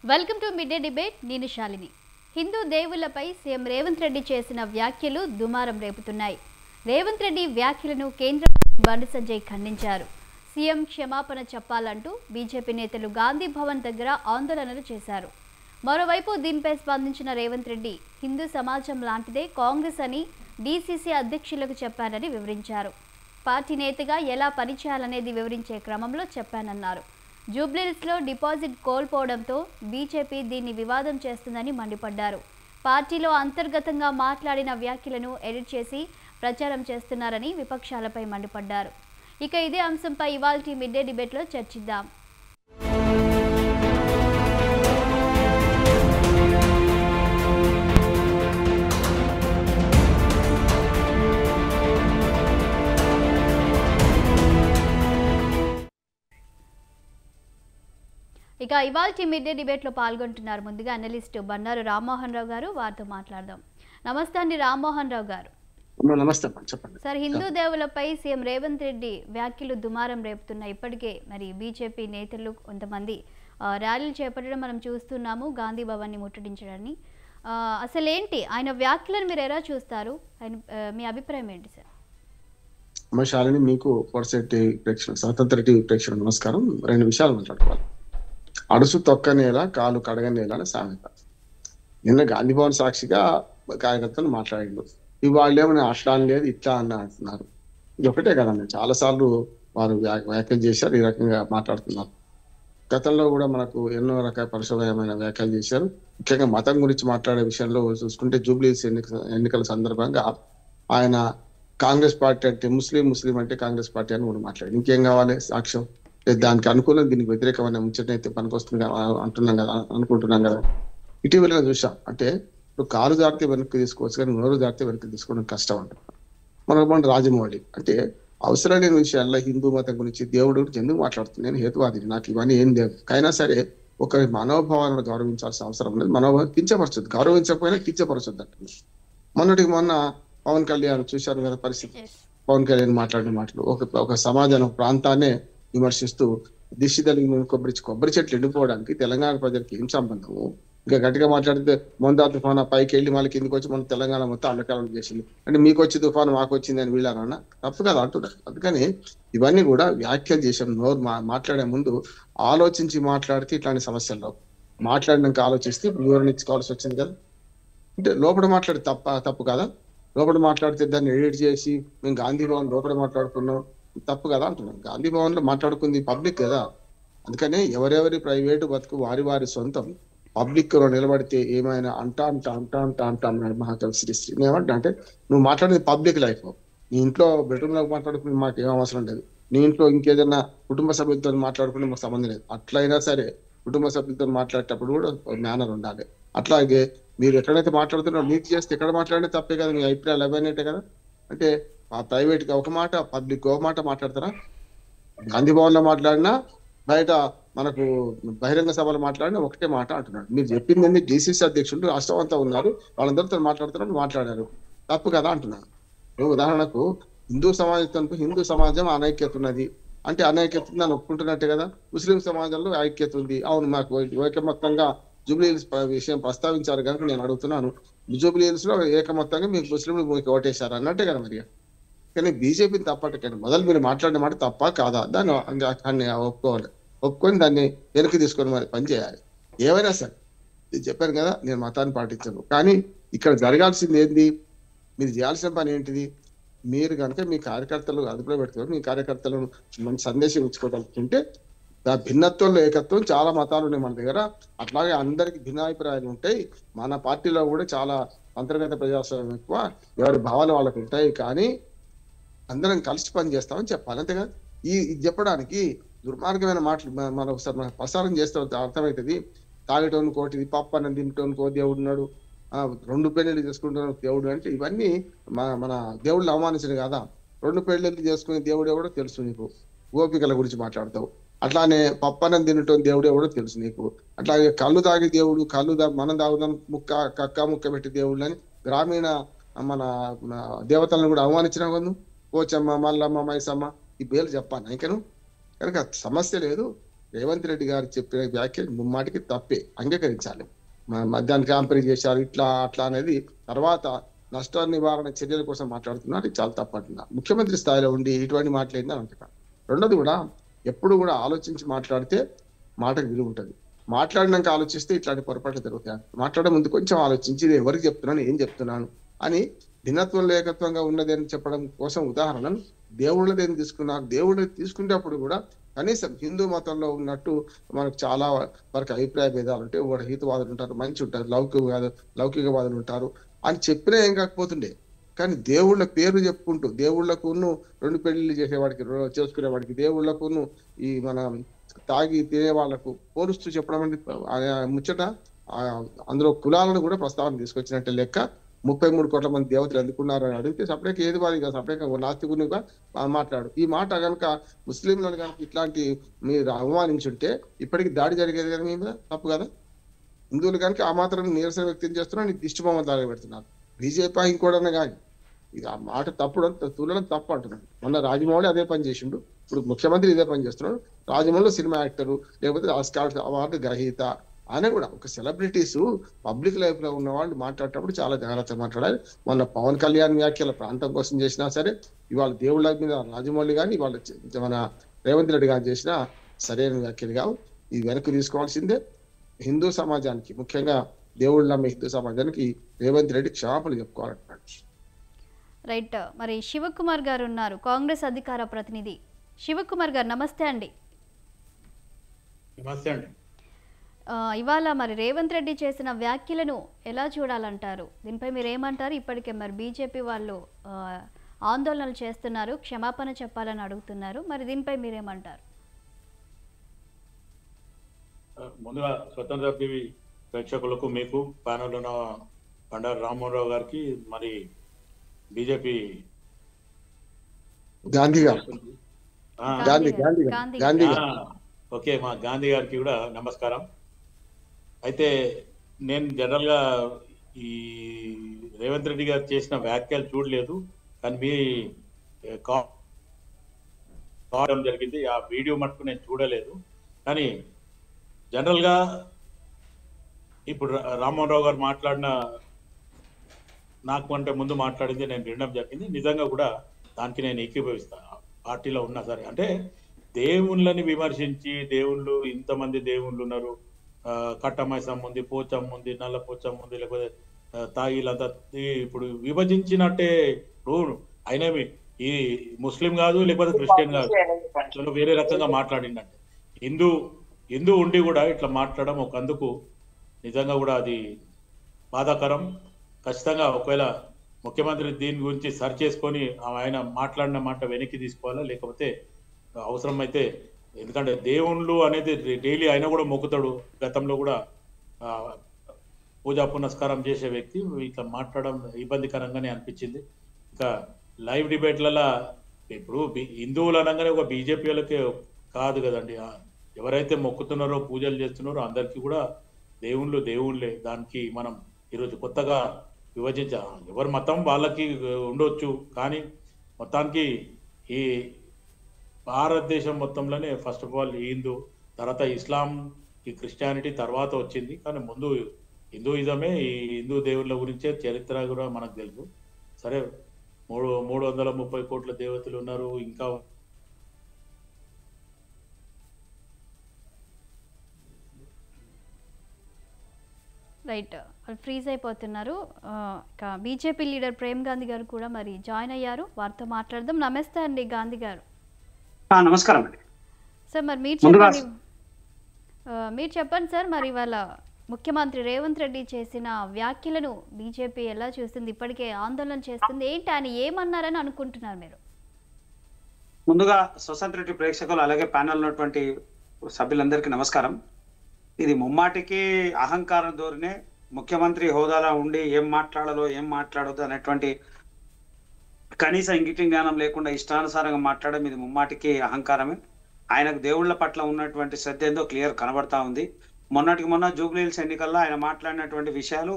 Welcome to mid day debate. నేను Shalini. Hindu దేవుళ్లపై CM Revanth Reddy చేసిన వ్యాఖ్యలు దుమారం రేపుతున్నాయి. రేవంత్ రెడ్డి వ్యాఖ్యలను కేంద్ర మంత్రి బండి సంజయ్ ఖండించారు. సీఎం క్షమాపణ చెప్పాలంటూ బీజేపీ నేతలు గాంధీ భవన్ దగ్గర ఆందోళనలు చేశారు. మరోవైపు దీనిపై స్పందించిన రేవంత్ రెడ్డి హిందూ సమాజం లాంటిదే కాంగ్రెస్ అని డీసీసీ అధ్యక్షులకు చెప్పారని వివరించారు. పార్టీ నేతగా ఎలా పనిచేయాలనేది వివరించే క్రమంలో చెప్పానన్నారు. జూబ్లీహిల్స్లో డిపాజిట్ కోల్పోవడంతో బీజేపీ దీన్ని వివాదం చేస్తుందని మండిపడ్డారు. పార్టీలో అంతర్గతంగా మాట్లాడిన వ్యాఖ్యలను ఎడిట్ చేసి ప్రచారం చేస్తున్నారని విపక్షాలపై మండిపడ్డారు. ఇక ఇదే అంశంపై ఇవాల్టి మిడ్ డే డిబేట్లో చర్చిద్దాం. ఇక ఇవాల్టి మిడ్ డే డిబేట్లో పాల్గొంటున్నారు ముందుగా అనలిస్ట్ బండారు రామ్మోహన్ రావు గారు. వారితో మాట్లాడదాం. నమస్తే అండి రామ్మోహన్ రావు గారు. నమస్తే చెప్పండి సార్, హిందూ దేవులపై సీఎం రేవంత్ రెడ్డి వ్యాఖ్యలు దుమారం రేపుతున్నాయి. ఇప్పటికే మరి బీజేపీ నేతలు కొంతమంది ర్యాలీలు చేపట్టడం మనం చూస్తున్నాము, గాంధీ భవన్ని ముట్టడించడాన్ని. అసలు ఏంటి ఆయన వ్యాఖ్యలను మీరు ఎలా చూస్తారు? మీ అభిప్రాయం ఏంటి సార్? శాలిని, మీకు స్వతంత్ర టీవీ ప్రేక్షకులు నమస్కారం. రెండు విషయాలు మాట్లాడుకోవాలి. అడుసు తొక్కనేలా కాలు కడగనేలా అని సామెత. నిన్న గాంధీ భవన్ సాక్షిగా కార్యకర్తలు మాట్లాడిండు. ఇవాళ ఏమైనా అట్లా అని లేదు ఇట్లా అని అంటున్నారు. ఇది ఒకటే కదండి, చాలా సార్లు వారు వ్యాఖ్యలు చేశారు, ఈ రకంగా మాట్లాడుతున్నారు. గతంలో కూడా మనకు ఎన్నో రకాల పరిశోధనమైన వ్యాఖ్యలు చేశారు. ముఖ్యంగా మతం గురించి మాట్లాడే విషయంలో చూసుకుంటే జూబ్లీహిల్స్ ఎన్నికల సందర్భంగా ఆయన కాంగ్రెస్ పార్టీ అంటే ముస్లిం అంటే కాంగ్రెస్ పార్టీ అని కూడా మాట్లాడు. ఇంకేం కావాలి సాక్ష్యం? దానికి అనుకూలం దీనికి వ్యతిరేకమైన ముచ్చటనైతే పనికొస్తుంది అంటున్నాం కదా, అనుకుంటున్నాం కదా. ఇటీవల చూసాం. అంటే ఇప్పుడు కారు జాగ్రత్త వెనక్కి తీసుకోవచ్చు, కానీ నోరు జాగ్రత్త వెనక్కి తీసుకోవడం కష్టం అంటారు. మన రాజమౌళి అంటే అవసరం లేని విషయాల్లో హిందూ మతం గురించి దేవుడు గురించి ఎందుకు మాట్లాడుతుంది? నేను హేతువాది, నాకు ఇవన్నీ ఏం లేవు. అయినా సరే ఒక మనోభావాలను గౌరవించాల్సిన అవసరం లేదు. మనోభావం కించపరచొద్దు, గౌరవించకపోయినా కించపరచొద్దు అంటుంది. మొన్న పవన్ కళ్యాణ్ చూశారు కదా పరిస్థితి. పవన్ కళ్యాణ్ మాట్లాడిన మాటలు ఒక సమాజాన్ని, ఒక ప్రాంతాన్నే విమర్శిస్తూ దిష్టి తగిలిన కొబ్బరి చెట్లు ఎండిపోవడానికి తెలంగాణ ప్రజలకు ఏం సంబంధము? ఇంకా గట్టిగా మాట్లాడితే మొందా తుఫాను పైకి వెళ్ళి మళ్ళీ కిందికి వచ్చి మన తెలంగాణ మొత్తం అల్లకాలం చేసింది అంటే మీకు వచ్చి తుఫాను మాకు వచ్చింది అని వీళ్ళారన్నా తప్పు కదా అంటున్నారు. అందుకని ఇవన్నీ కూడా వ్యాఖ్యలు చేసాం. నోరు మాట్లాడే ముందు ఆలోచించి మాట్లాడితే ఇట్లాంటి సమస్యల్లో మాట్లాడినాక ఆలోచిస్తే వివరణ ఇచ్చుకోవాల్సి వచ్చింది కదా. అంటే లోపల మాట్లాడి తప్పు కదా. లోపల మాట్లాడితే దాన్ని ఎడిట్ చేసి మేము గాంధీ భవన్ లోపల మాట్లాడుకున్నాం తప్పు కదా అంటున్నాం. గాంధీ భవన్ లో మాట్లాడుకుంది పబ్లిక్ కదా. అందుకనే ఎవరెవరి ప్రైవేటు బతుకు వారి సొంతం. పబ్లిక్ లో నిలబడితే ఏమైనా అంటా మహాకవి శ్రీశ్రీ ఏమంటా అంటే నువ్వు మాట్లాడేది పబ్లిక్ లైఫ్. నీ ఇంట్లో బెడ్రూమ్ లో మాట్లాడుకుని మాకు ఏం అవసరం లేదు. నీ ఇంట్లో ఇంకేదైనా కుటుంబ సభ్యులతో మాట్లాడుకుని మాకు సంబంధం లేదు. అట్లయినా సరే కుటుంబ సభ్యులతో మాట్లాడేటప్పుడు కూడా మేనర్ ఉండాలి. అట్లాగే మీరు ఎక్కడైతే మాట్లాడుతున్నారో మీకు చేస్తే ఎక్కడ మాట్లాడితే తప్పే కదా. మీ అభిప్రాయాలు అవన్నట్టే కదా. అంటే ఆ ప్రైవేట్ గా ఒక మాట, పబ్లిక్ ఒక మాట మాట్లాడతారా? గాంధీ భవన్ లో మాట్లాడినా, బయట మనకు బహిరంగ సభలో మాట్లాడినా ఒకటే మాట అంటున్నాడు. మీరు చెప్పింది డీసీసీ అధ్యక్షులు రాష్ట్రం అంతా ఉన్నారు, వాళ్ళందరితో మాట్లాడుతున్నారు, మాట్లాడారు తప్పు కదా అంటున్నాను. ఉదాహరణకు హిందూ సమాజం అనైక్యత ఉన్నది అంటే అనైక్యత ఉందని ఒప్పుకుంటున్నట్టే కదా. ముస్లిం సమాజంలో ఐక్యత ఉంది. అవును, మాకు ఏకమొత్తంగా జూబ్లీహిల్స్ విషయం ప్రస్తావించారు కనుక నేను అడుగుతున్నాను. జూబ్లీహిల్స్ లో ఏకమొత్తంగా మీకు ముస్లింలు మీకు ఓటేశారు అన్నట్టే కదా మరి. కానీ బీజేపీని తప్పటండి మొదలు మీరు మాట్లాడిన మాట తప్ప కాదా దాన్ని ఒప్పుకొని దాన్ని వెనక్కి తీసుకొని మరి పనిచేయాలి. ఏమైనా సరే నేను చెప్పాను కదా, నేను మతాన్ని పాటించను. కానీ ఇక్కడ జరగాల్సింది ఏంది? మీరు చేయాల్సిన పని ఏంటిది? మీరు కనుక మీ కార్యకర్తలు అదుపులో పెట్టుకోవాలి, మీ కార్యకర్తలను మంచి సందేశం ఇచ్చుకోగలుగుతుంటే భిన్నత్వంలో ఏకత్వం. చాలా మతాలు ఉన్నాయి మన దగ్గర, అట్లాగే అందరికి భిన్నాభిప్రాయాలు ఉంటాయి. మన పార్టీలో కూడా చాలా అంతర్గత ప్రజాస్వామ్యం ఎక్కువ, ఎవరి భావాలు వాళ్ళకు ఉంటాయి. కానీ అందరం కలిసి పని చేస్తామని చెప్పాలి, అంతేగా. ఇది చెప్పడానికి దుర్మార్గమైన మాటలు మనం ఒకసారి మనం ప్రసారం చేస్తే అర్థమవుతుంది. తాగేటోని కోటిది, పప్పు అన్నం తింటోని కో దేవుడు ఉన్నాడు, 2 పెళ్లిళ్ళు చేసుకుంటున్న దేవుడు అంటే ఇవన్నీ మన దేవుళ్ళు అవమానించడు కదా. 2 పెళ్లిళ్ళు చేసుకునే దేవుడు ఎవడో తెలుసు నీకు. గోపికల గురించి మాట్లాడతావు. అట్లానే పప్పనం తినటం దేవుడు ఎవడో తెలుసు నీకు. అట్లాగే కళ్ళు తాగే దేవుడు, మనం తాగుదాం కక్క ముక్క పెట్టి దేవుళ్ళు అని గ్రామీణ మన దేవతలను కూడా అవమానించినా కదా. పోచమ్మ, మల్లమ్మ, మైసమ్మ ఈ పేర్లు చెప్పాను ఇంకను. కనుక సమస్య లేదు. రేవంత్ రెడ్డి గారు చెప్పిన వ్యాఖ్యలు ముమ్మాటికి తప్పే, అంగీకరించాలి. మద్యాన్ని క్యాంపరీ చేశారు ఇట్లా అట్లా అనేది తర్వాత నష్ట నివారణ చర్యల కోసం మాట్లాడుతున్నారు, ఇది చాలా తప్పంటున్నారు. ముఖ్యమంత్రి స్థాయిలో ఉండి ఇటువంటి మాట్లాడింది అని అంటున్నారు. రెండోది కూడా ఎప్పుడు కూడా ఆలోచించి మాట్లాడితే మాటకు విలువ ఉంటుంది. మాట్లాడినాక ఆలోచిస్తే ఇట్లాంటి పొరపాట్లు జరుగుతాయి. మాట్లాడే ముందు కొంచెం ఆలోచించి ఇది ఎవరికి చెప్తున్నాను, ఏం చెప్తున్నాను అని భిన్నత్వం లేఖత్వంగా ఉన్నది అని చెప్పడం కోసం ఉదాహరణను దేవుళ్ళదేం తీసుకున్నారు. దేవుడు తీసుకునేటప్పుడు కూడా కనీసం హిందూ మతంలో ఉన్నట్టు మనకు చాలా వరకు అభిప్రాయ భేదాలు ఉంటాయి. ఒకటి హేతువాదులు ఉంటారు, మంచి ఉంటారు, లౌకికవాదులు ఉంటారు అని చెప్పినా ఏం కాకపోతుండే. కానీ దేవుళ్ళ పేరు చెప్పుకుంటూ దేవుళ్ళకును 2 పెళ్లిళ్ళు చేసేవాడికి చేసుకునేవాడికి దేవుళ్ళకును ఈ మన తాగి తినే వాళ్లకు పోలుస్తూ చెప్పడం అంటే ముచ్చట. అందులో కులాలను కూడా ప్రస్తావన తీసుకొచ్చినట్టే లెక్క. 33 కోట్ల మంది దేవతలు ఎందుకున్నారు అని అడిగితే సపరేట్ ఏది వారిగా సపరేట్ నాస్తికునిగా మాట్లాడు. ఈ మాట కనుక ముస్లింలను కనుక ఇట్లాంటి మీరు అవమానించుంటే ఇప్పటికి దాడి జరిగేది కదా, మీ మీద తప్పు కదా. హిందువులు కనుక ఆ మాత్రం నిరసన వ్యక్తం చేస్తున్నారు, నీకు దిష్టి బొమ్మ దాగా పెడుతున్నారు. బీజేపీ ఇంకోటన్నా కానీ ఇది ఆ మాట తప్పుడు తూలడం తప్పు అంటున్నాడు. మొన్న రాజమౌళి అదే పని చేసిండు, ఇప్పుడు ముఖ్యమంత్రి ఇదే పని చేస్తున్నాడు. రాజమౌళి సినిమా యాక్టరు, లేకపోతే ఆస్కార్ అవార్డు గ్రహీత. ఆయన కూడా ఒక సెలబ్రిటీస్ పబ్లిక్ లైఫ్ లో ఉన్న వాళ్ళు మాట్లాడేటప్పుడు చాలా జాగ్రత్తగా మాట్లాడాలి. మొన్న పవన్ కళ్యాణ్ వ్యాఖ్యల ప్రాంతం కోసం చేసినా సరే, ఇవాళ దేవుళ్ళ మీద రాజమౌళి కానీ ఇవాళ మన రేవంత్ రెడ్డి గారు చేసిన సరైన వ్యాఖ్యలు కావు. ఇది వెనక్కి తీసుకోవాల్సిందే. హిందూ సమాజానికి, ముఖ్యంగా దేవుళ్ళ నమ్మే హిందూ సమాజానికి రేవంత్ రెడ్డి క్షమాపణలు చెప్పుకోవాలంటున్నాడు. రైట్. మరి శివకుమార్ గారు ఉన్నారు, కాంగ్రెస్ అధికార ప్రతినిధి. శివకుమార్ గారు నమస్తే అండి. నమస్తే అండి. ఇవాళ మరి రేవంత్ రెడ్డి చేసిన వ్యాఖ్యలను ఎలా చూడాలంటారు? దీనిపై మీరు ఏమంటారు? ఇప్పటికే మరి బీజేపీ వాళ్ళు ఆందోళనలు చేస్తున్నారు, క్షమాపణ చెప్పాలని అడుగుతున్నారు. మరి దీనిపై మీరేమంటారు? ముందుగా స్వతంత్ర టీవీ ప్రేక్షకులకు, మీకు ప్యానల్ ఉన్న బండారు రామ్మోహన్ గారికి, మరి బీజేపీ గాంధీ గారు ఓకే మా గాంధీ గారికి కూడా నమస్కారం. అయితే నేను జనరల్గా ఈ రేవంత్ రెడ్డి గారు చేసిన వ్యాఖ్యలు చూడలేదు, కానీ మీ కావడం జరిగింది. ఆ వీడియో మటుకు నేను చూడలేదు. కానీ జనరల్గా ఇప్పుడు రామ్మోహన్ రావు గారు మాట్లాడిన నాకు అంటే ముందు మాట్లాడింది నేను వినడం జరిగింది. నిజంగా కూడా దానికి నేను ఏకీభవిస్తాను. పార్టీలో ఉన్నా సరే, అంటే దేవుళ్ళని విమర్శించి దేవుళ్ళు ఇంతమంది దేవుళ్ళు ఉన్నారు, కట్టమైసం ఉంది, పోచమ్మ ఉంది, నల్ల పోచమ్మ ఉంది, లేకపోతే తాగిలంతా ఇప్పుడు విభజించినట్టే. ఇప్పుడు అయినవి ఈ ముస్లిం కాదు, లేకపోతే క్రిస్టియన్ కాదు, వేరే రకంగా మాట్లాడిందంటే హిందూ ఉండి కూడా ఇట్లా మాట్లాడడం ఒక అందుకు నిజంగా కూడా అది బాధాకరం. ఖచ్చితంగా ఒకవేళ ముఖ్యమంత్రి దీని గురించి సర్చ్ చేసుకొని ఆయన మాట్లాడిన మాట వెనక్కి తీసుకోవాలా, లేకపోతే అవసరం అయితే, ఎందుకంటే దేవుళ్ళు అనేది డైలీ ఆయన కూడా మొక్కుతాడు, గతంలో కూడా పూజా పునస్కారం చేసే వ్యక్తి, ఇట్లా మాట్లాడడం ఇబ్బందికరంగానే అనిపించింది. ఇంకా లైవ్ డిబేట్లలో ఇప్పుడు హిందువులు అనగానే ఒక బీజేపీ వాళ్ళకే కాదు కదండి, ఎవరైతే మొక్కుతున్నారో పూజలు చేస్తున్నారో అందరికీ కూడా దేవుళ్ళే. దానికి మనం ఈరోజు కొత్తగా ఎవరి మతం వాళ్ళకి ఉండొచ్చు, కానీ మొత్తానికి ఈ భారతదేశం మొత్తంలోనే ఫస్ట్ ఆఫ్ ఆల్ హిందూ, తర్వాత ఇస్లాం, ఈ క్రిస్టియానిటీ తర్వాత వచ్చింది. కానీ ముందు హిందూయిజమే. ఈ హిందూ దేవుళ్ళ గురించే చరిత్ర కూడా మనకు తెలుసు. సరే, 330 కోట్ల దేవతలు ఉన్నారు. ఇంకా రైట్, వాళ్ళు ఫ్రీజ్ అయిపోతున్నారు. బీజేపీ లీడర్ ప్రేమ్ గాంధీ గారు కూడా మరి జాయిన్ అయ్యారు, వారితో మాట్లాడదాం. నమస్తే అండి గాంధీ గారు. నమస్కారం అండి సార్. మరి మీరు చెప్పండి సార్, మరి వాళ్ళ ముఖ్యమంత్రి రేవంత్ రెడ్డి చేసిన వ్యాఖ్యలను బీజేపీ ఎలా చూస్తుంది? ఇప్పటికే ఆందోళన చేస్తుంది, ఏంటి ఆయన ఏమన్నారని అనుకుంటున్నారు మీరు? ముందుగా స్వతంత్ర టీవీ ప్రేక్షకులు, అలాగే ప్యానల్ ఉన్నటువంటి సభ్యులందరికీ నమస్కారం. ఇది ముమ్మాటికి అహంకారం ధోరణే. ముఖ్యమంత్రి హోదాలో ఉండి ఏం మాట్లాడాలో ఏం మాట్లాడదు అనేటువంటి కనీస ఇంగిటి జ్ఞానం లేకుండా ఇష్టానుసారంగా మాట్లాడడం ఇది ముమ్మాటికి అహంకారమే. ఆయనకు దేవుళ్ల పట్ల ఉన్నటువంటి శ్రద్ధ ఏందో క్లియర్ కనబడతా ఉంది. మొన్న జూబ్లీ హిల్స్ ఎన్నికల్లో ఆయన మాట్లాడినటువంటి విషయాలు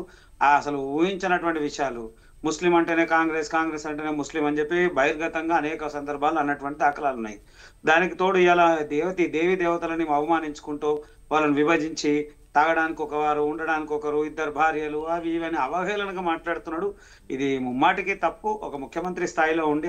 అసలు ఊహించినటువంటి విషయాలు. ముస్లిం అంటేనే కాంగ్రెస్, కాంగ్రెస్ అంటేనే ముస్లిం అని చెప్పి బహిర్గతంగా అనేక సందర్భాలు అన్నటువంటి దాఖలాలు ఉన్నాయి. దానికి తోడు ఇలా దేవి దేవతలని అవమానించుకుంటూ వాళ్ళని విభజించి తాగడానికి ఒకవారు, ఉండడానికి ఒకరు, ఇద్దరు భార్యలు, అవి ఇవన్నీ అవహేళనగా మాట్లాడుతున్నాడు. ఇది ముమ్మాటికి తప్పు. ఒక ముఖ్యమంత్రి స్థాయిలో ఉండి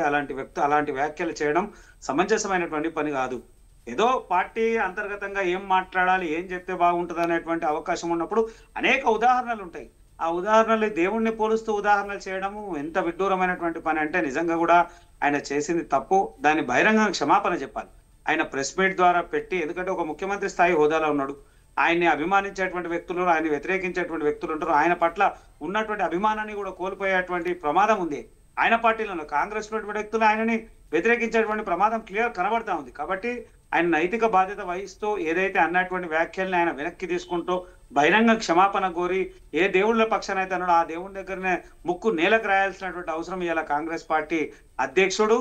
అలాంటి వ్యాఖ్యలు చేయడం సమంజసమైనటువంటి పని కాదు. ఏదో పార్టీ అంతర్గతంగా ఏం మాట్లాడాలి, ఏం చెప్తే బాగుంటుంది అనేటువంటి అవకాశం ఉన్నప్పుడు అనేక ఉదాహరణలు ఉంటాయి. ఆ ఉదాహరణలు దేవుణ్ణి పోలుస్తూ ఉదాహరణలు చేయడము ఎంత విడ్డూరమైనటువంటి పని అంటే నిజంగా కూడా ఆయన చేసింది తప్పు. దాన్ని బహిరంగ క్షమాపణ చెప్పాలి. ఆయన ప్రెస్ మీట్ ద్వారా పెట్టి, ఎందుకంటే ఒక ముఖ్యమంత్రి స్థాయి హోదాలో ఉన్నాడు. ఆయన్ని అభిమానించేటువంటి వ్యక్తులు, ఆయన వ్యతిరేకించేటువంటి వ్యక్తులు ఉంటారు. ఆయన పట్ల ఉన్నటువంటి అభిమానాన్ని కూడా కోల్పోయేటువంటి ప్రమాదం ఉంది. ఆయన పార్టీలో కాంగ్రెస్ వ్యక్తులు ఆయనని వ్యతిరేకించేటువంటి ప్రమాదం క్లియర్ కనబడతా ఉంది. కాబట్టి ఆయన నైతిక బాధ్యత వహిస్తూ ఏదైతే అన్నటువంటి వ్యాఖ్యల్ని ఆయన వెనక్కి తీసుకుంటూ బహిరంగ క్షమాపణ కోరి ఏ దేవుళ్ళ పక్షాన అయితే అన్నాడో ఆ దేవుని దగ్గరనే ముక్కు నేలకు రాయాల్సినటువంటి అవసరం ఇలా కాంగ్రెస్ పార్టీ అధ్యక్షుడు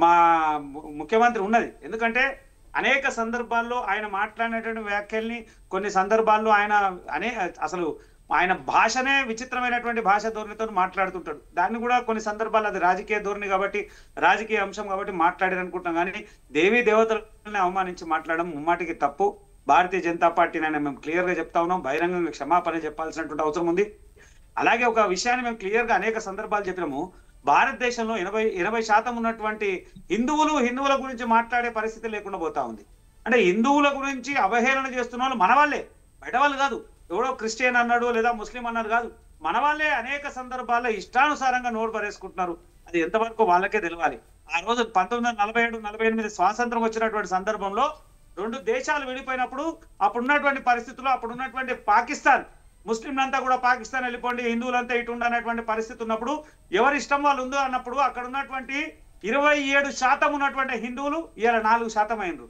మా ముఖ్యమంత్రి ఉన్నది. ఎందుకంటే అనేక సందర్భాల్లో ఆయన మాట్లాడినటువంటి వ్యాఖ్యల్ని, కొన్ని సందర్భాల్లో అసలు ఆయన భాషనే విచిత్రమైనటువంటి భాష ధోరణితో మాట్లాడుతుంటాడు. దాన్ని కూడా కొన్ని సందర్భాల్లో అది రాజకీయ ధోరణి కాబట్టి, రాజకీయ అంశం కాబట్టి మాట్లాడారు అనుకుంటాం. కానీ దేవీ దేవతలని అవమానించి మాట్లాడడం ముమ్మాటికి తప్పు. భారతీయ జనతా పార్టీని మేము క్లియర్ గా చెప్తా ఉన్నాం. బహిరంగంగా క్షమాపణ చెప్పాల్సినటువంటి అవసరం ఉంది. అలాగే ఒక విషయాన్ని మేము క్లియర్ గా అనేక సందర్భాలు చెప్పినాము. భారతదేశంలో 80% ఉన్నటువంటి హిందువుల గురించి మాట్లాడే పరిస్థితి లేకుండా పోతా ఉంది. అంటే హిందువుల గురించి అవహేళన చేస్తున్న వాళ్ళు మన వాళ్ళే, బయట వాళ్ళు కాదు. ఎవడో క్రిస్టియన్ అన్నాడు లేదా ముస్లిం అన్నారు కాదు, మన వాళ్ళే అనేక సందర్భాల్లో ఇష్టానుసారంగా నోరు పరేసుకుంటున్నారు. అది ఎంతవరకు వాళ్ళకే తెలియాలి. ఆ రోజు 1947-48 స్వాతంత్రం వచ్చినటువంటి సందర్భంలో 2 దేశాలు విడిపోయినప్పుడు అప్పుడున్నటువంటి పరిస్థితుల్లో అప్పుడున్నటువంటి పాకిస్తాన్, ముస్లింలంతా కూడా పాకిస్తాన్ వెళ్ళిపోండి, హిందువులంతా ఇటు ఉండనటువంటి పరిస్థితి ఉన్నప్పుడు ఎవరి ఇష్టం వాళ్ళు ఉందో అన్నప్పుడు అక్కడ ఉన్నటువంటి 27% ఉన్నటువంటి హిందువులు ఇలా 4% అయినరు.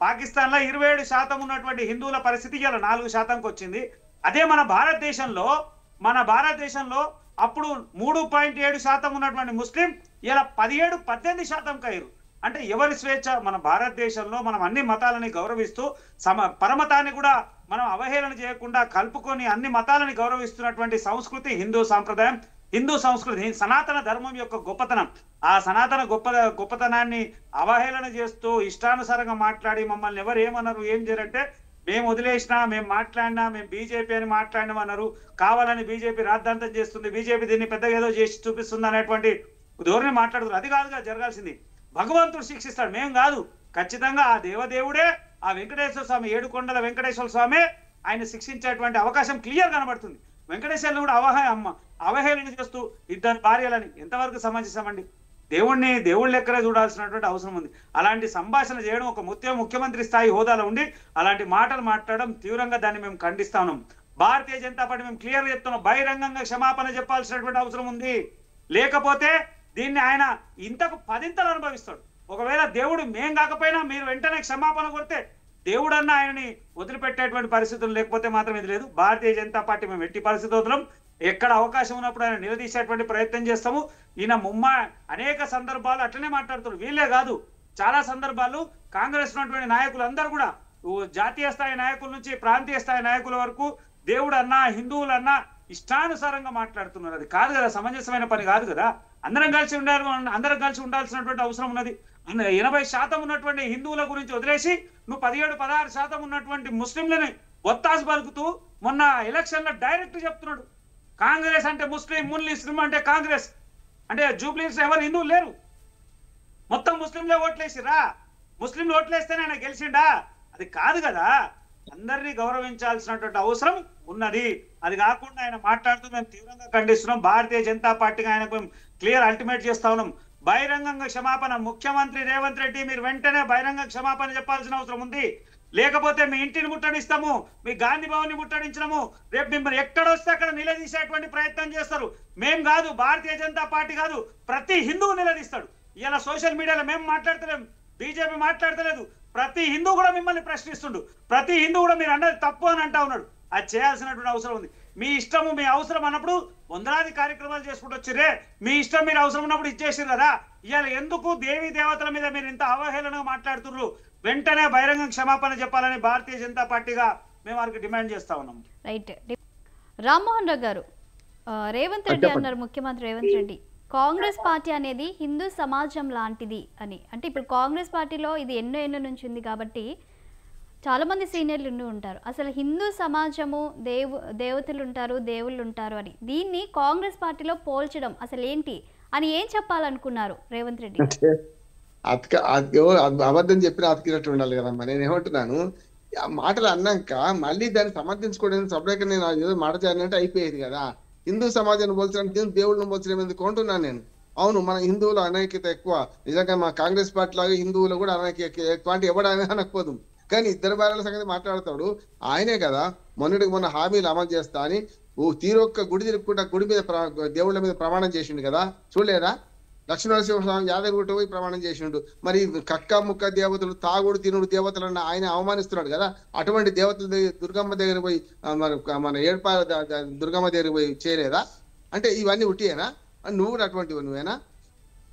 పాకిస్తాన్ లో 27% ఉన్నటువంటి హిందువుల పరిస్థితి ఇలా 4%కి వచ్చింది. అదే మన భారతదేశంలో అప్పుడు 3.7% ఉన్నటువంటి ముస్లిం ఇలా 17-18% అయ్యారు. అంటే ఎవరి స్వేచ్ఛ? మన భారతదేశంలో మనం అన్ని మతాలని గౌరవిస్తూ పరమతాన్ని కూడా మనం అవహేళన చేయకుండా కలుపుకొని అన్ని మతాలని గౌరవిస్తున్నటువంటి సంస్కృతి హిందూ సాంప్రదాయం, హిందూ సంస్కృతి, సనాతన ధర్మం యొక్క గొప్పతనం. ఆ సనాతన గొప్పతనాన్ని అవహేళన చేస్తూ ఇష్టానుసారంగా మాట్లాడి మమ్మల్ని ఎవరు ఏమన్నారు, ఏం చేయరంటే మేము వదిలేసినా, మేము మాట్లాడినా, మేము బీజేపీ అని మాట్లాడినామన్నారు. కావాలని బీజేపీ రాద్ధాంతం చేస్తుంది, బీజేపీ దీన్ని పెద్దగా ఏదో చేసి చూపిస్తుంది అనేటువంటి ధోరణి మాట్లాడుతున్నారు. అది కాదుగా జరగాల్సింది. భగవంతుడు శిక్షిస్తాడు, మేము కాదు. ఖచ్చితంగా ఆ దేవదేవుడే, ఆ వెంకటేశ్వర స్వామి, 7 కొండల వెంకటేశ్వర స్వామి ఆయన శిక్షించేటువంటి అవకాశం క్లియర్ కనబడుతుంది. వెంకటేశ్వరుని కూడా అవహేళన చేస్తూ 2 భార్యలని ఎంతవరకు సమంజసమండి? దేవుళ్ళ లెక్కనే చూడాల్సినటువంటి అవసరం ఉంది. అలాంటి సంభాషణ చేయడం ఒక ముఖ్యమంత్రి స్థాయి హోదాలో ఉండి అలాంటి మాటలు మాట్లాడడం తీవ్రంగా దాన్ని మేము ఖండిస్తా ఉన్నాం. భారతీయ జనతా పార్టీ మేము క్లియర్ చెప్తున్నాం, బహిరంగంగా క్షమాపణ చెప్పాల్సినటువంటి అవసరం ఉంది. లేకపోతే దీన్ని ఆయన ఇంతకు 10 అనుభవిస్తాడు. ఒకవేళ దేవుడు మేం కాకపోయినా మీరు వెంటనే క్షమాపణ కొడితే దేవుడన్నా ఆయనని వదిలిపెట్టేటువంటి పరిస్థితులు, లేకపోతే మాత్రం ఇది లేదు. భారతీయ జనతా పార్టీ మేము ఎట్టి పరిస్థితుల్లో ఎక్కడ అవకాశం ఉన్నప్పుడు ఆయన నిలదీసేటువంటి ప్రయత్నం చేస్తాము. ఈయన అనేక సందర్భాలు అట్లనే మాట్లాడుతున్నారు. వీళ్ళే కాదు, చాలా సందర్భాలు కాంగ్రెస్ ఉన్నటువంటి నాయకులు అందరూ కూడా జాతీయ స్థాయి నాయకుల నుంచి ప్రాంతీయ స్థాయి నాయకుల వరకు దేవుడు అన్నా, హిందువులన్నా ఇష్టానుసారంగా మాట్లాడుతున్నారు. అది కాదు కదా, సమంజసమైన పని కాదు కదా. అందరం కలిసి ఉండాల్సినటువంటి అవసరం ఉన్నది. 80% ఉన్నటువంటి హిందువుల గురించి వదిలేసి నువ్వు 17-16% ఉన్నటువంటి ముస్లింలని ఒత్తాసు పలుకుతూ మొన్న ఎలక్షన్ లో డైరెక్ట్ చెప్తున్నాడు, కాంగ్రెస్ అంటే ముస్లిం అంటే కాంగ్రెస్ అంటే జూబ్లీస్ ఎవరు హిందువులు లేరు, మొత్తం ముస్లింలే ఓట్లేసిరా, ముస్లింలు ఓట్లేస్తేనే ఆయన గెలిచిండా? అది కాదు కదా. అందరినీ గౌరవించాల్సినటువంటి అవసరం ఉన్నది. అది కాకుండా ఆయన మాట్లాడుతూ మేము తీవ్రంగా ఖండిస్తున్నాం. భారతీయ జనతా పార్టీకి ఆయనకు క్లియర్ అల్టిమేట్ చేస్తా ఉన్నాం. బహిరంగంగా క్షమాపణ, ముఖ్యమంత్రి రేవంత్ రెడ్డి మీరు వెంటనే బహిరంగ క్షమాపణ చెప్పాల్సిన అవసరం ఉంది. లేకపోతే మీ ఇంటిని ముట్టడిస్తాము, మీ గాంధీ భవన్ ని ముట్టడించడము, రేపు మిమ్మల్ని ఎక్కడొస్తే అక్కడ నిలదీసేటువంటి ప్రయత్నం చేస్తారు. మేం కాదు, భారతీయ జనతా పార్టీ కాదు, ప్రతి హిందువు నిలదీస్తాడు. ఇలా సోషల్ మీడియాలో మేము మాట్లాడతలేం, బీజేపీ మాట్లాడతలేదు, ప్రతి హిందూ కూడా మిమ్మల్ని ప్రశ్నిస్తుండు. ప్రతి హిందూ కూడా మీరు అన్నది తప్పు అని అంటా ఉన్నాడు. అది చేయాల్సినటువంటి అవసరం ఉంది. మీ ఇష్టము, మీ అవసరం అన్నప్పుడు వందలాది కార్యక్రమాలు చేసుకుంటూ వచ్చిర్రే, మీ ఇష్టం మీరు అవసరం ఉన్నప్పుడు ఇచ్చేసారు కదా. ఇవాళ ఎందుకు దేవీ దేవతల మీద మీరు ఇంత అవహేళనగా మాట్లాడుతున్నారు? వెంటనే బహిరంగ క్షమాపణ చెప్పాలని భారతీయ జనతా పార్టీగా మేము వారికి డిమాండ్ చేస్తా ఉన్నాం. రైట్. రామ్మోహన్ రావు గారు, రేవంత్ రెడ్డి అన్నారు, ముఖ్యమంత్రి రేవంత్ రెడ్డి కాంగ్రెస్ పార్టీ అనేది హిందూ సమాజం లాంటిది అని. అంటే ఇప్పుడు కాంగ్రెస్ పార్టీలో ఇది ఎన్నో నుంచి ఉంది కాబట్టి చాలా మంది సీనియర్లు ఉంటారు. అసలు హిందూ సమాజము దేవతలు ఉంటారు, దేవుళ్ళు ఉంటారు అని దీన్ని కాంగ్రెస్ పార్టీలో పోల్చడం అసలు ఏంటి అని ఏం చెప్పాలనుకున్నారు రేవంత్ రెడ్డి? అబద్ధం చెప్పిన అతికినట్టు ఉండాలి కదమ్మా. నేను ఏమంటున్నాను, ఆ మాటలు అన్నాక మళ్ళీ దాన్ని సమర్థించుకోవడానికి సపరేట్గా నేను ఏదో మాట చేయాలంటే అయిపోయేది కదా. హిందూ సమాజాన్ని పోల్చడానికి దేవుళ్ళని పోల్చడం ఎందుకు అంటున్నాను నేను. అవును, మన హిందువులు అనైక్యత ఎక్కువ, నిజంగా మా కాంగ్రెస్ పార్టీ లాగా హిందువులు కూడా అనైక్యత ఎక్కువ అంటే ఎవడైనా అనకపోదు. కానీ ఇద్దరు భార్యల సంగతి మాట్లాడతాడు ఆయనే కదా. మొన్న హామీలు అమలు చేస్తా అని తీరొక్క గుడి తిరుక్కుంటా గుడి మీద దేవుళ్ళ మీద ప్రమాణం చేసిండు కదా, చూడలేరా? లక్ష్మీనరసింహస్వామి యాదగిరిగుట్ట పోయి ప్రమాణం చేసిండు. మరి కక్క ముక్క దేవతలు, తాగుడు తినుడు దేవతలను ఆయన అవమానిస్తున్నాడు కదా. అటువంటి దేవతల దుర్గమ్మ దగ్గర పోయి మన ఏడుపాల దుర్గమ్మ దగ్గర పోయి చేయలేదా? అంటే ఇవన్నీ ఉట్టియేనా? నువ్వు కూడా అటువంటివి నువ్వేనా?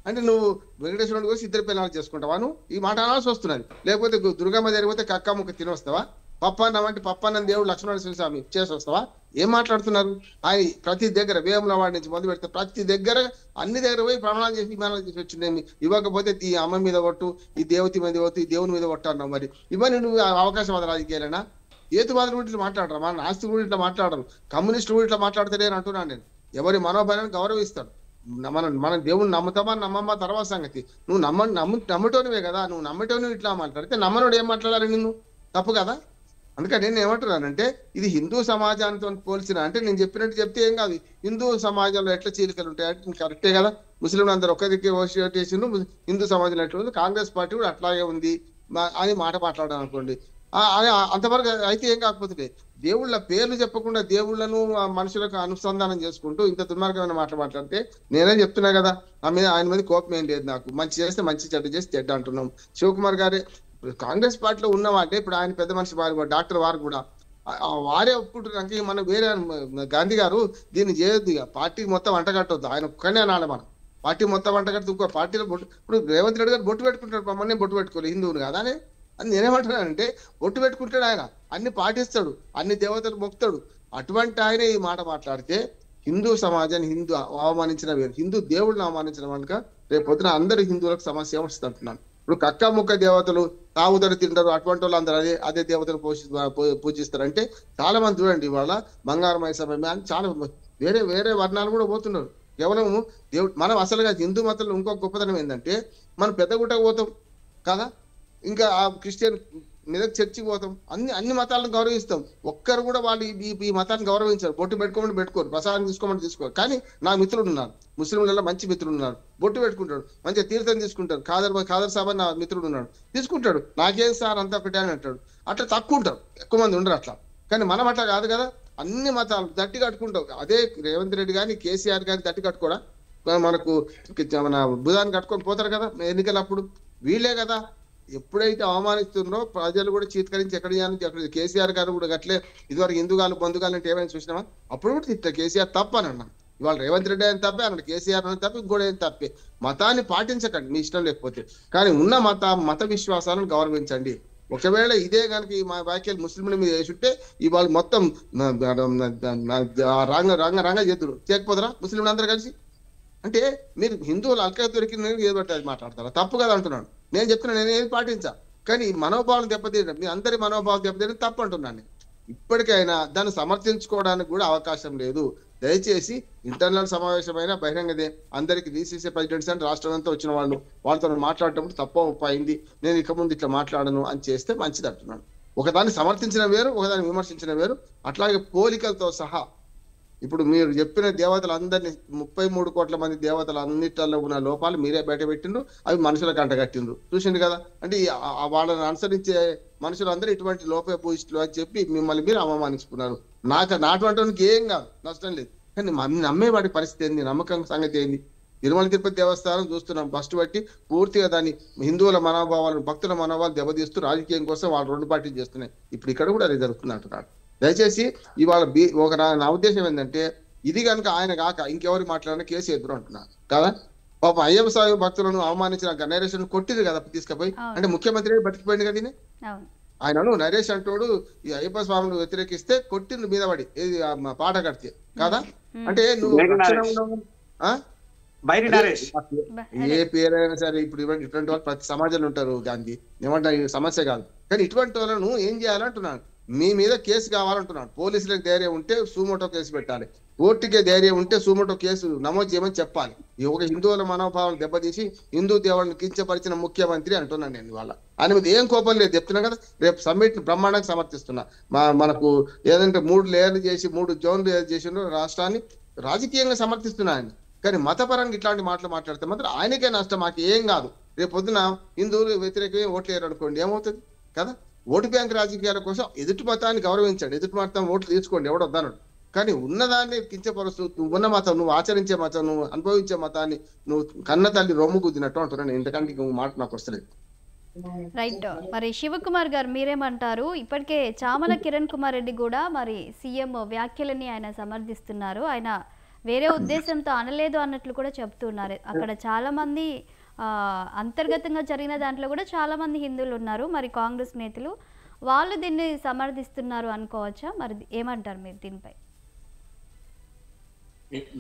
అంటే నువ్వు వెంకటేశ్వరుడు కోసం ఇద్దరు పిల్లలు చేసుకుంటావా? నువ్వు ఈ మాట అనాల్సి వస్తున్నది. లేకపోతే దుర్గమ్మ దగ్గర పోతే కక్క ముక్క తినొస్తావా? పప్పన్నం అంటే పప్పన్నం దేవుడు లక్ష్మీనరసింహస్వామి చేసి వస్తావా? ఏం మాట్లాడుతున్నారు? ఆయన ప్రతి దగ్గర వేములవాడి నుంచి మొదలు పెడితే ప్రతి దగ్గర అన్ని దగ్గర పోయి ప్రమాణాలు చేసి విమానాలు చేసి వచ్చిండేమి. ఇవ్వకపోతే ఈ అమ్మ మీద కొట్టు, ఈ దేవతి మీద కొట్టు, ఈ దేవుని మీద కొట్టు అన్నావు. మరి ఇవన్నీ నువ్వు అవకాశవాద రాజకీయాలైనా? ఏతువాదులు కూడా ఇట్లా మాట్లాడరు, మన నాస్తి కూడా ఇట్లా మాట్లాడరు, కమ్యూనిస్టులు కూడా ఇట్లా మాట్లాడతారే అని అంటున్నాను నేను. ఎవరి మనోభావాన్ని గౌరవిస్తాడు. మన దేవుని నమ్ముతామా నమ్మమ్మా తర్వాత సంగతి. నువ్వు నమ్మటోనివే కదా. నువ్వు నమ్మటోని ఇట్లా మాట్లాడితే నమ్మనోడు ఏం మాట్లాడాలి నిన్ను? తప్పు కదా. అందుకని నేను ఏమంటున్నానంటే ఇది హిందూ సమాజానికి పోల్చిన అంటే నేను చెప్పినట్టు చెప్తే ఏం కాదు. హిందూ సమాజంలో ఎట్లా చీలికలు ఉంటాయి కరెక్టే కదా. ముస్లింలు అందరూ ఒక్క దిక్కే చేసిండు, హిందూ సమాజంలో ఎట్లా ఉంది, కాంగ్రెస్ పార్టీ కూడా అట్లాగే ఉంది అని మాట మాట్లాడాను అనుకోండి. అంతవరకు అయితే ఏం కాకపోతే దేవుళ్ళ పేర్లు చెప్పకుండా దేవుళ్లను మనుషులకు అనుసంధానం చేసుకుంటూ ఇంత దుర్మార్గమైన మాటలు మాట్లాడితే నేనేం చెప్తున్నా కదా. ఆయన మీద కోపం ఏం లేదు నాకు. మంచి చేస్తే మంచి, చెడ్డ చేస్తే చెడ్డ అంటున్నాం. శివకుమార్ గారే కాంగ్రెస్ పార్టీలో ఉన్నవాటే ఇప్పుడు ఆయన పెద్ద మనిషి వారు డాక్టర్ వారు కూడా వారే ఒప్పుకుంటున్నాక మనం వేరే గాంధీ గారు దీన్ని చేయొద్దు, ఇక పార్టీ మొత్తం అంటగట్టొద్దు. ఆయన ఒక్కనే అనాలి. మనం పార్టీ మొత్తం అంటగట్టి ఇంకో పార్టీలో ఇప్పుడు రేవంత్ రెడ్డి గారు బొట్టు పెట్టుకుంటాడు, మమ్మల్ని బొట్టు పెట్టుకోవాలి హిందువులు కదా అని నేనేమంటున్నానంటే బొట్టు పెట్టుకుంటాడు ఆయన, అన్ని పాటిస్తాడు, అన్ని దేవతలు మొక్కుతాడు. అటువంటి ఆయన ఈ మాట మాట్లాడితే హిందూ సమాజాన్ని అవమానించిన వేరు, హిందూ దేవుళ్ళని అవమానించిన కనుక రేపు పొద్దున అందరు హిందువులకు సమస్య వస్తుంది అంటున్నాను. ఇప్పుడు కక్క ముక్క దేవతలు తాగుదరు తింటారు, అటువంటి వాళ్ళు అందరూ అదే దేవతలు పూజిస్తారంటే చాలా మంది చూడండి ఇవాళ బంగారం మైసమ్మ అని చాలా వేరే వేరే వర్ణాలు కూడా పోతున్నారు. కేవలం దేవుడు మనం అసలుగా హిందూ మతంలో ఇంకొక గొప్పతనం ఏంటంటే మనం పెద్దగుట్టకు పోతాం కదా, ఇంకా ఆ క్రిస్టియన్ మెదక్ చర్చికి పోతాం, అన్ని మతాలను గౌరవిస్తాం. ఒక్కరు కూడా వాళ్ళు ఈ మతాన్ని గౌరవించారు. బొట్టు పెట్టుకోమని పెట్టుకోరు, ప్రసాదం తీసుకోమని తీసుకోరు. కానీ నా మిత్రుడు ఉన్నారు, ముస్లింలలో మంచి మిత్రుడు ఉన్నారు, బొట్టు పెట్టుకుంటాడు, మంచిగా తీర్థం తీసుకుంటారు. ఖాదర్ సాబ్ నా మిత్రుడు ఉన్నాడు, తీసుకుంటాడు. నాకేం సార్ అంతా ఒకటే అని అంటాడు. అట్లా తక్కువ ఉంటారు, ఎక్కువ మంది ఉండరు అట్లా. కానీ మనం అట్లా కాదు కదా, అన్ని మతాలు దట్టి కట్టుకుంటాం. అదే రేవంత్ రెడ్డి కానీ కేసీఆర్ కానీ దట్టి కట్టుకోవడా, మనకు మన భుజాన్ని కట్టుకొని పోతారు కదా ఎన్నికలప్పుడు. వీళ్ళే కదా ఎప్పుడైతే అవమానిస్తున్నారో ప్రజలు కూడా చీత్కరించి ఎక్కడ కేసీఆర్ గారు కూడా అట్లే ఇదివరకు హిందూగాలు బంధుగాలు అంటే ఏమైనా చూసినామా? అప్పుడు కూడా తిట్టా కేసీఆర్ తప్ప అని అన్నాం. ఇవాళ రేవంత్ రెడ్డి అని తప్పే అన్నాడు, కేసీఆర్ అని తప్పి ఇంకోటి ఏం తప్పే. మతాన్ని పాటించకండి మీ ఇష్టం లేకపోతే, కానీ ఉన్న మత విశ్వాసాలను గౌరవించండి. ఒకవేళ ఇదే కనుక మా వ్యాఖ్యలు ముస్లింల మీద వేసుంటే ఇవాళ మొత్తం రంగ చేతుడు చేయకపోతారా ముస్లింలు అందరూ కలిసి? అంటే మీరు హిందువులు అల్కా దొరికిన ఏది పట్టి అది మాట్లాడతారా? తప్పు కదా అంటున్నాను. నేను చెప్తున్నా, నేను ఏది పాటించా. కానీ మనోభావాలు దెబ్బతీయడం, మీ అందరి మనోభావాలు దెబ్బతీయడం తప్పు అంటున్నాను. ఇప్పటికైనా దాన్ని సమర్థించుకోవడానికి కూడా అవకాశం లేదు. దయచేసి ఇంటర్నల్ సమావేశమైన బహిరంగదే అందరికి DCC ప్రెసిడెంట్స్ అంటే రాష్ట్రం అంతా వచ్చిన వాళ్ళతో మాట్లాడటప్పుడు తప్ప ఒప్ప అయింది, నేను ఇక ముందు ఇట్లా మాట్లాడను అని చేస్తే మంచిది అంటున్నాను. ఒకదాన్ని సమర్థించిన వేరు, ఒకదాన్ని విమర్శించిన వేరు. అట్లాగే పోలికలతో సహా ఇప్పుడు మీరు చెప్పిన దేవతలందరినీ 33 కోట్ల మంది దేవతలు అన్నిటిలో ఉన్న లోపాలు మీరే బయట పెట్టిండ్రు, అవి మనుషులకు అంటగట్టిండ్రు. చూసిండు కదా. అంటే వాళ్ళని అనుసరించే మనుషులందరూ ఇటువంటి లోపే పూజిస్తులు అని చెప్పి మిమ్మల్ని మీరు అవమానించుకున్నారు. నాటువంటి ఏం కాదు, నష్టం లేదు. కానీ నమ్మేవాడి పరిస్థితి ఏంది, నమ్మకం సంగతి ఏంది? తిరుమల తిరుపతి దేవస్థానం చూస్తున్నాం, ఫస్ట్ బట్టి పూర్తిగా దాన్ని హిందువుల మనోభావాలను, భక్తుల మనోభావాలు దెబ్బతీస్తూ రాజకీయం కోసం వాళ్ళు 2 పార్టీలు చేస్తున్నాయి. ఇప్పుడు ఇక్కడ కూడా అది జరుగుతుంది అంటున్నాడు. దయచేసి ఇవాళ నా ఉద్దేశం ఏంటంటే ఇది కనుక ఆయన కాక ఇంకెవరు మాట్లాడినా కేసు ఎదురు అంటున్నారు కదా. పాప అయ్యప్ప స్వామి భక్తులను అవమానించిన గణేశ్వరుని కొట్టింది కదా తీసుకుపోయి. అంటే ముఖ్యమంత్రి బతికిపోయింది కదా. ఆయనను నరేష్ అంటోడు ఈ అయ్యప్ప స్వామిని వ్యతిరేకిస్తే కొట్టింది మీద పడి ఏది పాట కడితే కాదా అంటే నువ్వు బైరి నరేష్ ఏ పేరైనా సరే ఇప్పుడు ఇటువంటి వాళ్ళు ప్రతి సమాజంలో ఉంటారు గాంధీ ఏమంటారు ఈ సమస్య కాదు కానీ ఇటువంటి వాళ్ళను ఏం చేయాలంటున్నాను మీ మీద కేసు కావాలంటున్నాను పోలీసులకు ధైర్యం ఉంటే సూమోటో కేసు పెట్టాలి కోర్టుకే ధైర్యం ఉంటే సూమోటో కేసు నమోదు చేయమని చెప్పాలి ఈ ఒక హిందువుల మనోభావాలు దెబ్బతీసి హిందూ దేవుడిని కించపరిచిన ముఖ్యమంత్రి అంటున్నాను నేను ఇవాళ ఆయన మీద ఏం కోపం లేదు చెప్తున్నా కదా రేపు సమ్మిట్ బ్రహ్మాండంగా సమర్థిస్తున్నా మనకు ఏదంటే 3 లేయర్లు చేసి 3 జోన్లు చేసిన రాష్ట్రాన్ని రాజకీయంగా సమర్థిస్తున్నా ఆయన కానీ మతపరంగా ఇట్లాంటి మాటలు మాట్లాడితే మాత్రం ఆయనకే నష్టం మాకు ఏం కాదు రేపు పొద్దున హిందువులు వ్యతిరేకంగా ఓట్లు వేయరు అనుకోండి ఏమవుతుంది కదా ఓటు బ్యాంక్ రాజకీయాల కోసం ఎదుటి మతాన్ని గౌరవించండి ఎదుటి మతం ఓట్లు తీసుకోండి ఎవడు వద్దన్నాడు కానీ ఉన్నదాన్ని కించపరుస్తూ నువ్వు ఉన్న మతం నువ్వు ఆచరించే మతం నువ్వు అనుభవించే మతాన్ని నువ్వు కన్న తల్లి రొమ్ము గుద్దినట్టు అంటున్నాను ఇంతకంటే మాట నాకు వస్తలేదు రైట్ మరి శివకుమార్ గారు మీరేమంటారు ఇప్పటికే చామల కిరణ్ కుమార్ రెడ్డి కూడా మరి సీఎం వ్యాఖ్యలని ఆయన సమర్థిస్తున్నారు ఆయన వేరే ఉద్దేశంతో అనలేదు అన్నట్లు కూడా చెప్తున్నారు అక్కడ చాలా మంది అంతర్గతంగా జరిగిన దాంట్లో కూడా చాలా మంది హిందువులు ఉన్నారు మరి కాంగ్రెస్ నేతలు వాళ్ళు దీన్ని సమర్థిస్తున్నారు అనుకోవచ్చా మరి ఏమంటారు మీరు దీనిపై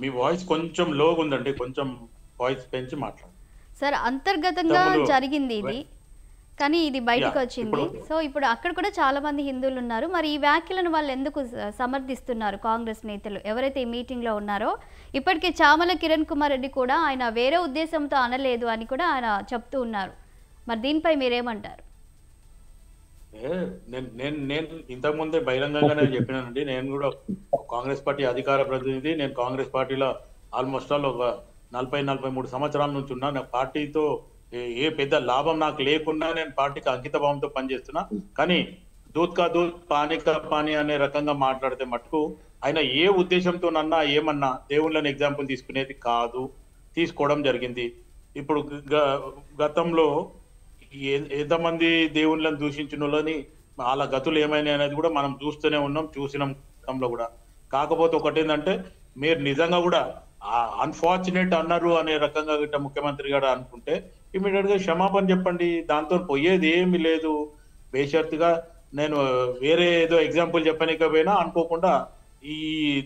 మీ వాయిస్ కొంచెం లోగా ఉందండి కొంచెం వాయిస్ పెంచి మాట్లాడండి సార్ అంతర్గతంగా జరిగింది ఇది కానీ ఇది బయటకు వచ్చింది సో ఇప్పుడు అక్కడ కూడా చాలా మంది హిందువులు ఉన్నారు మరి ఈ వ్యాఖ్యలను వాళ్ళు ఎందుకు సమర్థిస్తున్నారు కాంగ్రెస్ నేతలు ఎవరైతే ఈ మీటింగ్ లో ఉన్నారో ఇప్పటికే చామల కిరణ్ కుమార్ రెడ్డి కూడా ఆయన వేరే ఉద్దేశంతో అనలేదు అని కూడా ఆయన చెప్తూ ఉన్నారు మరి దీనిపై మీరేమంటారు నేను ఇంతకు ముందే బహిరంగంగానే చెప్పినానండి నేను కూడా కాంగ్రెస్ పార్టీ అధికార ప్రతినిధి నేను కాంగ్రెస్ పార్టీలో ఆల్మోస్ట్ ఆల్ ఒక 40-43 సంవత్సరాల నుంచి ఉన్నా నా పార్టీతో ఏ పెద్ద లాభం నాకు లేకుండా నేను పార్టీకి అంకిత భావంతో పనిచేస్తున్నా కానీ దూత్ కా దూత్ పానీ కా పానీ అనే రకంగా మాట్లాడితే మటుకు ఆయన ఏ ఉద్దేశంతోనన్నా ఏమన్నా దేవుళ్ళని ఎగ్జాంపుల్ తీసుకునేది కాదు తీసుకోవడం జరిగింది ఇప్పుడు గతంలో ఎంతమంది దేవుళ్ళని దూషించిన వాళ్ళని వాళ్ళ గతులు ఏమైనా అనేది కూడా మనం చూస్తూనే ఉన్నాం చూసినాం గతంలో కూడా కాకపోతే ఒకటి ఏంటంటే మీరు నిజంగా కూడా అన్ఫార్చునేట్ అన్నారు అనే రకంగా గిట్ట ముఖ్యమంత్రి గారు అనుకుంటే ఇమీడియట్ గా క్షమాపణ చెప్పండి దాంతో పోయేది ఏమి లేదు బేషరతుగా నేను వేరే ఏదో ఎగ్జాంపుల్ చెప్పనికపోయినా అనుకోకుండా ఈ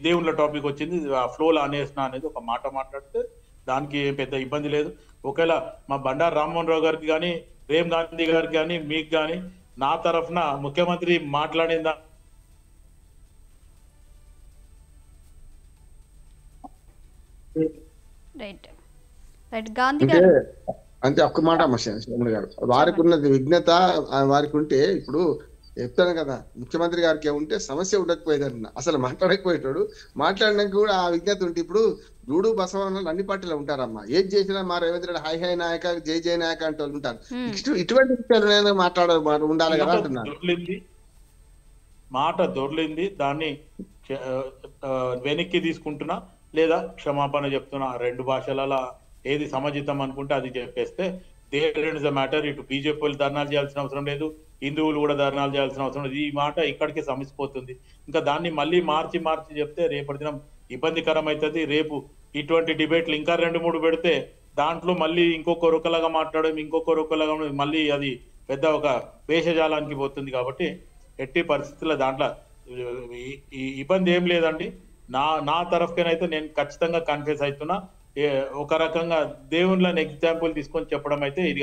దేవుళ్ళ టాపిక్ వచ్చింది ఆ ఫ్లోలో అనేసిన అనేది ఒక మాట మాట్లాడితే దానికి పెద్ద ఇబ్బంది లేదు ఒకవేళ మా బండారు రామ్మోహన్ రావు గారికి కానీ రేమ్ గాంధీ గారికి కానీ మీకు కానీ నా తరఫున ముఖ్యమంత్రి మాట్లాడిందా అంటే ఒక్క మాట శ్యామల గారు వారికి ఉన్న విఘ్నత వారికి ఉంటే ఇప్పుడు చెప్తాను కదా ముఖ్యమంత్రి గారికి ఉంటే సమస్య ఉండకపోయేదన్న అసలు మాట్లాడకపోయేటాడు మాట్లాడినాక కూడా ఆ విజ్ఞత ఉంటే ఇప్పుడు జూడు బసవన్నలు అన్ని పార్టీలో ఉంటారమ్మా ఏది చేసినా మా రేవంత్ రెడ్డి హై నాయక జై జై నాయక అంటే వాళ్ళు ఉంటారు ఇటువంటి విషయాలు మాట్లాడ ఉండాలి కదా అంటున్నారు మాట దొర్లింది దాన్ని వెనక్కి తీసుకుంటున్నా లేదా క్షమాపణ చెప్తున్నా 2 భాషలలో ఏది సముచితం అనుకుంటే అది చెప్పేస్తే దేర్ ఇస్ ద మ్యాటర్ ఇటు బీజేపీ ధర్నాలు చేయాల్సిన అవసరం లేదు హిందువులు కూడా ధర్నాలు చేయాల్సిన అవసరం లేదు ఈ మాట ఇక్కడికే సమసిపోతుంది ఇంకా దాన్ని మళ్ళీ మార్చి చెప్తే రేపటి దినం ఇబ్బందికరం అవుతుంది రేపు ఇటువంటి డిబేట్లు ఇంకా 2-3 పెడితే దాంట్లో మళ్ళీ ఇంకొక ఒకలాగా మాట్లాడడం ఇంకొక ఒకలాగా మళ్ళీ అది పెద్ద ఒక వేషజాలానికి పోతుంది కాబట్టి ఎట్టి పరిస్థితుల్లో దాంట్లో ఇబ్బంది ఏం లేదండి నా తరఫుకైతే నేను ఖచ్చితంగా కన్ఫ్యూజ్ అవుతున్నా ఒక రకంగా దేవుళ్ళని ఎగ్జాంపుల్ తీసుకొని చెప్పడం అయితే ఇది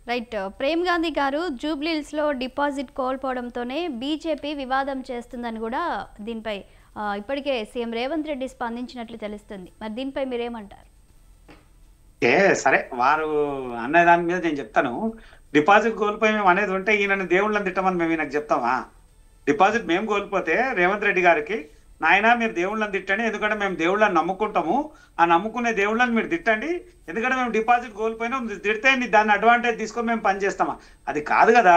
రైట్ ప్రేమ్ గాంధీ గారు జూబ్లీహిల్స్ లో డిపాజిట్ కోల్పోవడంతోనే బీజేపీ వివాదం చేస్తుందని కూడా దీనిపై ఇప్పటికే సీఎం రేవంత్ రెడ్డి స్పందించినట్లు తెలుస్తుంది మరి దీనిపై మీరేమంటారు సరే వారు అనే దాని మీద నేను చెప్తాను డిపాజిట్ కోల్పోయి మేము అనేది ఉంటే ఈయన దేవుళ్ళని తిట్టమని మేము ఈయనకు చెప్తామా డిపాజిట్ మేము కోల్పోతే రేవంత్ రెడ్డి గారికి నాయన మీరు దేవుళ్ళని తిట్టండి ఎందుకంటే మేము దేవుళ్ళని నమ్ముకుంటాము ఆ నమ్ముకునే దేవుళ్ళని మీరు తిట్టండి ఎందుకంటే మేము డిపాజిట్ కోల్పోయినా తిడితే దాన్ని అడ్వాంటేజ్ తీసుకొని మేము పని చేస్తామా అది కాదు కదా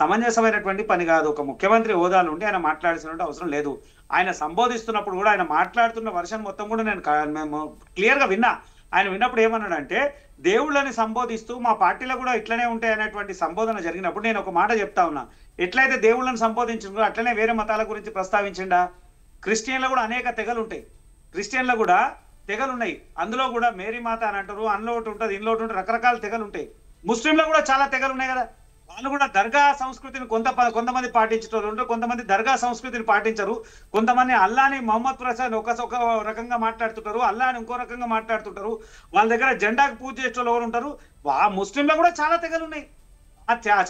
సమంజసమైనటువంటి పని కాదు ఒక ముఖ్యమంత్రి హోదాలు ఉండి ఆయన మాట్లాడాల్సిన అవసరం లేదు ఆయన సంబోధిస్తున్నప్పుడు కూడా ఆయన మాట్లాడుతున్న వర్షన్ మొత్తం కూడా మేము క్లియర్ గా విన్నా ఆయన విన్నప్పుడు ఏమన్నాడంటే దేవుళ్ళని సంబోధిస్తూ మా పార్టీలో కూడా ఇట్లనే ఉంటాయి అనేటువంటి సంబోధన జరిగినప్పుడు నేను ఒక మాట చెప్తా ఉన్నా ఎట్లయితే దేవుళ్ళని సంబోధించిందో అట్లనే వేరే మతాల గురించి ప్రస్తావించిండా క్రిస్టియన్లో కూడా అనేక తెగలు ఉంటాయి క్రిస్టియన్లో కూడా తెగలు ఉన్నాయి అందులో కూడా మేరీ మాత అని అంటారు అందులో ఒకటి ఉంటుంది ఇందులో ఒకటి ఉంటుంది రకరకాల తెగలు ఉంటాయి ముస్లింలో కూడా చాలా తెగలు ఉన్నాయి కదా వాళ్ళు కూడా దర్గా సంస్కృతిని కొంతమంది పాటించేటోళ్ళు ఉంటారు, కొంతమంది దర్గా సంస్కృతిని పాటించరు, కొంతమంది అల్లాని మొహమ్మద్ ప్రసాద్ ఒక రకంగా మాట్లాడుతుంటారు, అల్లాని ఇంకో రకంగా మాట్లాడుతుంటారు. వాళ్ళ దగ్గర జెండాకు పూజ చేసేటోళ్ళు ఎవరు ఉంటారు. ముస్లింలో కూడా చాలా తెగలు ఉన్నాయి,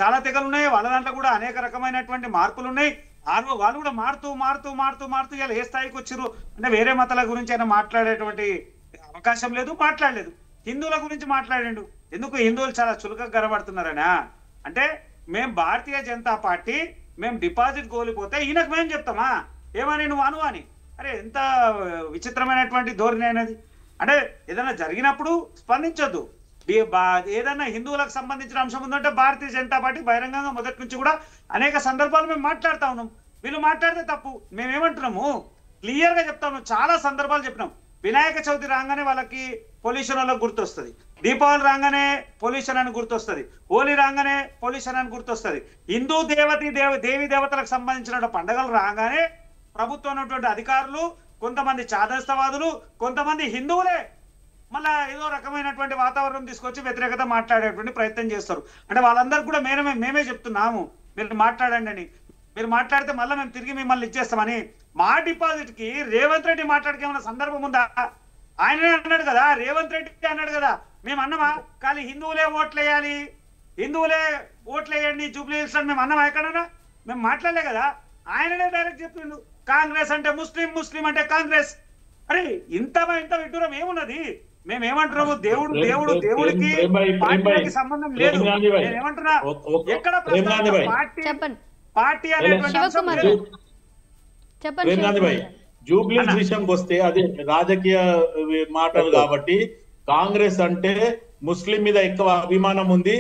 చాలా తెగలు ఉన్నాయి. వాళ్ళ దాంట్లో కూడా అనేక రకమైనటువంటి మార్పులు ఉన్నాయి. వాళ్ళు కూడా మారుతూ ఇలా ఏ స్థాయికి వచ్చారు అంటే వేరే మతాల గురించి అయినా మాట్లాడేటువంటి అవకాశం లేదు, మాట్లాడలేదు. హిందువుల గురించి మాట్లాడిండు. ఎందుకు హిందువులు చాలా చులకగా కనబడుతున్నారనా అంటే మేము భారతీయ జనతా పార్టీ మేము డిపాజిట్ కోల్పోతే ఈయనకు మేము చెప్తామా ఏమని నువ్వు అను అని. అరే ఎంత విచిత్రమైనటువంటి ధోరణి అనేది. అంటే ఏదైనా జరిగినప్పుడు స్పందించొద్దు. ఏదైనా హిందువులకు సంబంధించిన అంశం ఉందంటే భారతీయ జనతా పార్టీ బహిరంగంగా మొదటి నుంచి కూడా అనేక సందర్భాలు మేము మాట్లాడుతా ఉన్నాం. వీళ్ళు మాట్లాడితే తప్పు. మేమేమంటున్నాము క్లియర్ గా చెప్తాము. చాలా సందర్భాలు చెప్పినాం. వినాయక చవితి రాగానే వాళ్ళకి పొల్యూషన్ వాళ్ళకి గుర్తొస్తుంది, దీపావళి రాగానే పొల్యూషన్ అని గుర్తొస్తుంది, హోలీ రాగానే పొల్యూషన్ అని గుర్తొస్తుంది. హిందూ దేవి దేవతలకు సంబంధించిన పండుగలు రాగానే ప్రభుత్వం ఉన్నటువంటి అధికారులు, కొంతమంది చాదస్తవాదులు, కొంతమంది హిందువులే మళ్ళా ఏదో రకమైనటువంటి వాతావరణం తీసుకొచ్చి వ్యతిరేకత మాట్లాడేటువంటి ప్రయత్నం చేస్తారు. అంటే వాళ్ళందరూ కూడా మేమే చెప్తున్నాము మీరు మాట్లాడండి అని. మీరు మాట్లాడితే మళ్ళీ మేము తిరిగి మిమ్మల్ని ఇచ్చేస్తామని. మా డిపాజిట్ కి రేవంత్ రెడ్డి మాట్లాడికేమన్నా సందర్భం ఉందా? ఆయననే అన్నాడు కదా, రేవంత్ రెడ్డి అన్నాడు కదా, మేము అన్నమా కానీ హిందువులే ఓట్లేయాలి, హిందువులే ఓట్లేయండి జూబ్లీ హిల్స్ అని మేము అన్నమా ఎక్కడన్నా? మేము మాట్లాడలే కదా. ఆయననే డైరెక్ట్ చెప్పిండు కాంగ్రెస్ అంటే ముస్లిం, ముస్లిం అంటే కాంగ్రెస్. అరే ఇంత విడ్డూరం ఏమున్నది? మేమేమంటున్నాము దేవుడికి పార్టీకి సంబంధం లేదు. నేనేమంటున్నా ఎక్కడ పార్టీ అనేది జూబ్లీస్ విషయంకి వస్తే అది రాజకీయ మాటలు కాబట్టి కాంగ్రెస్ అంటే ముస్లిం మీద ఎక్కువ అభిమానం ఉంది,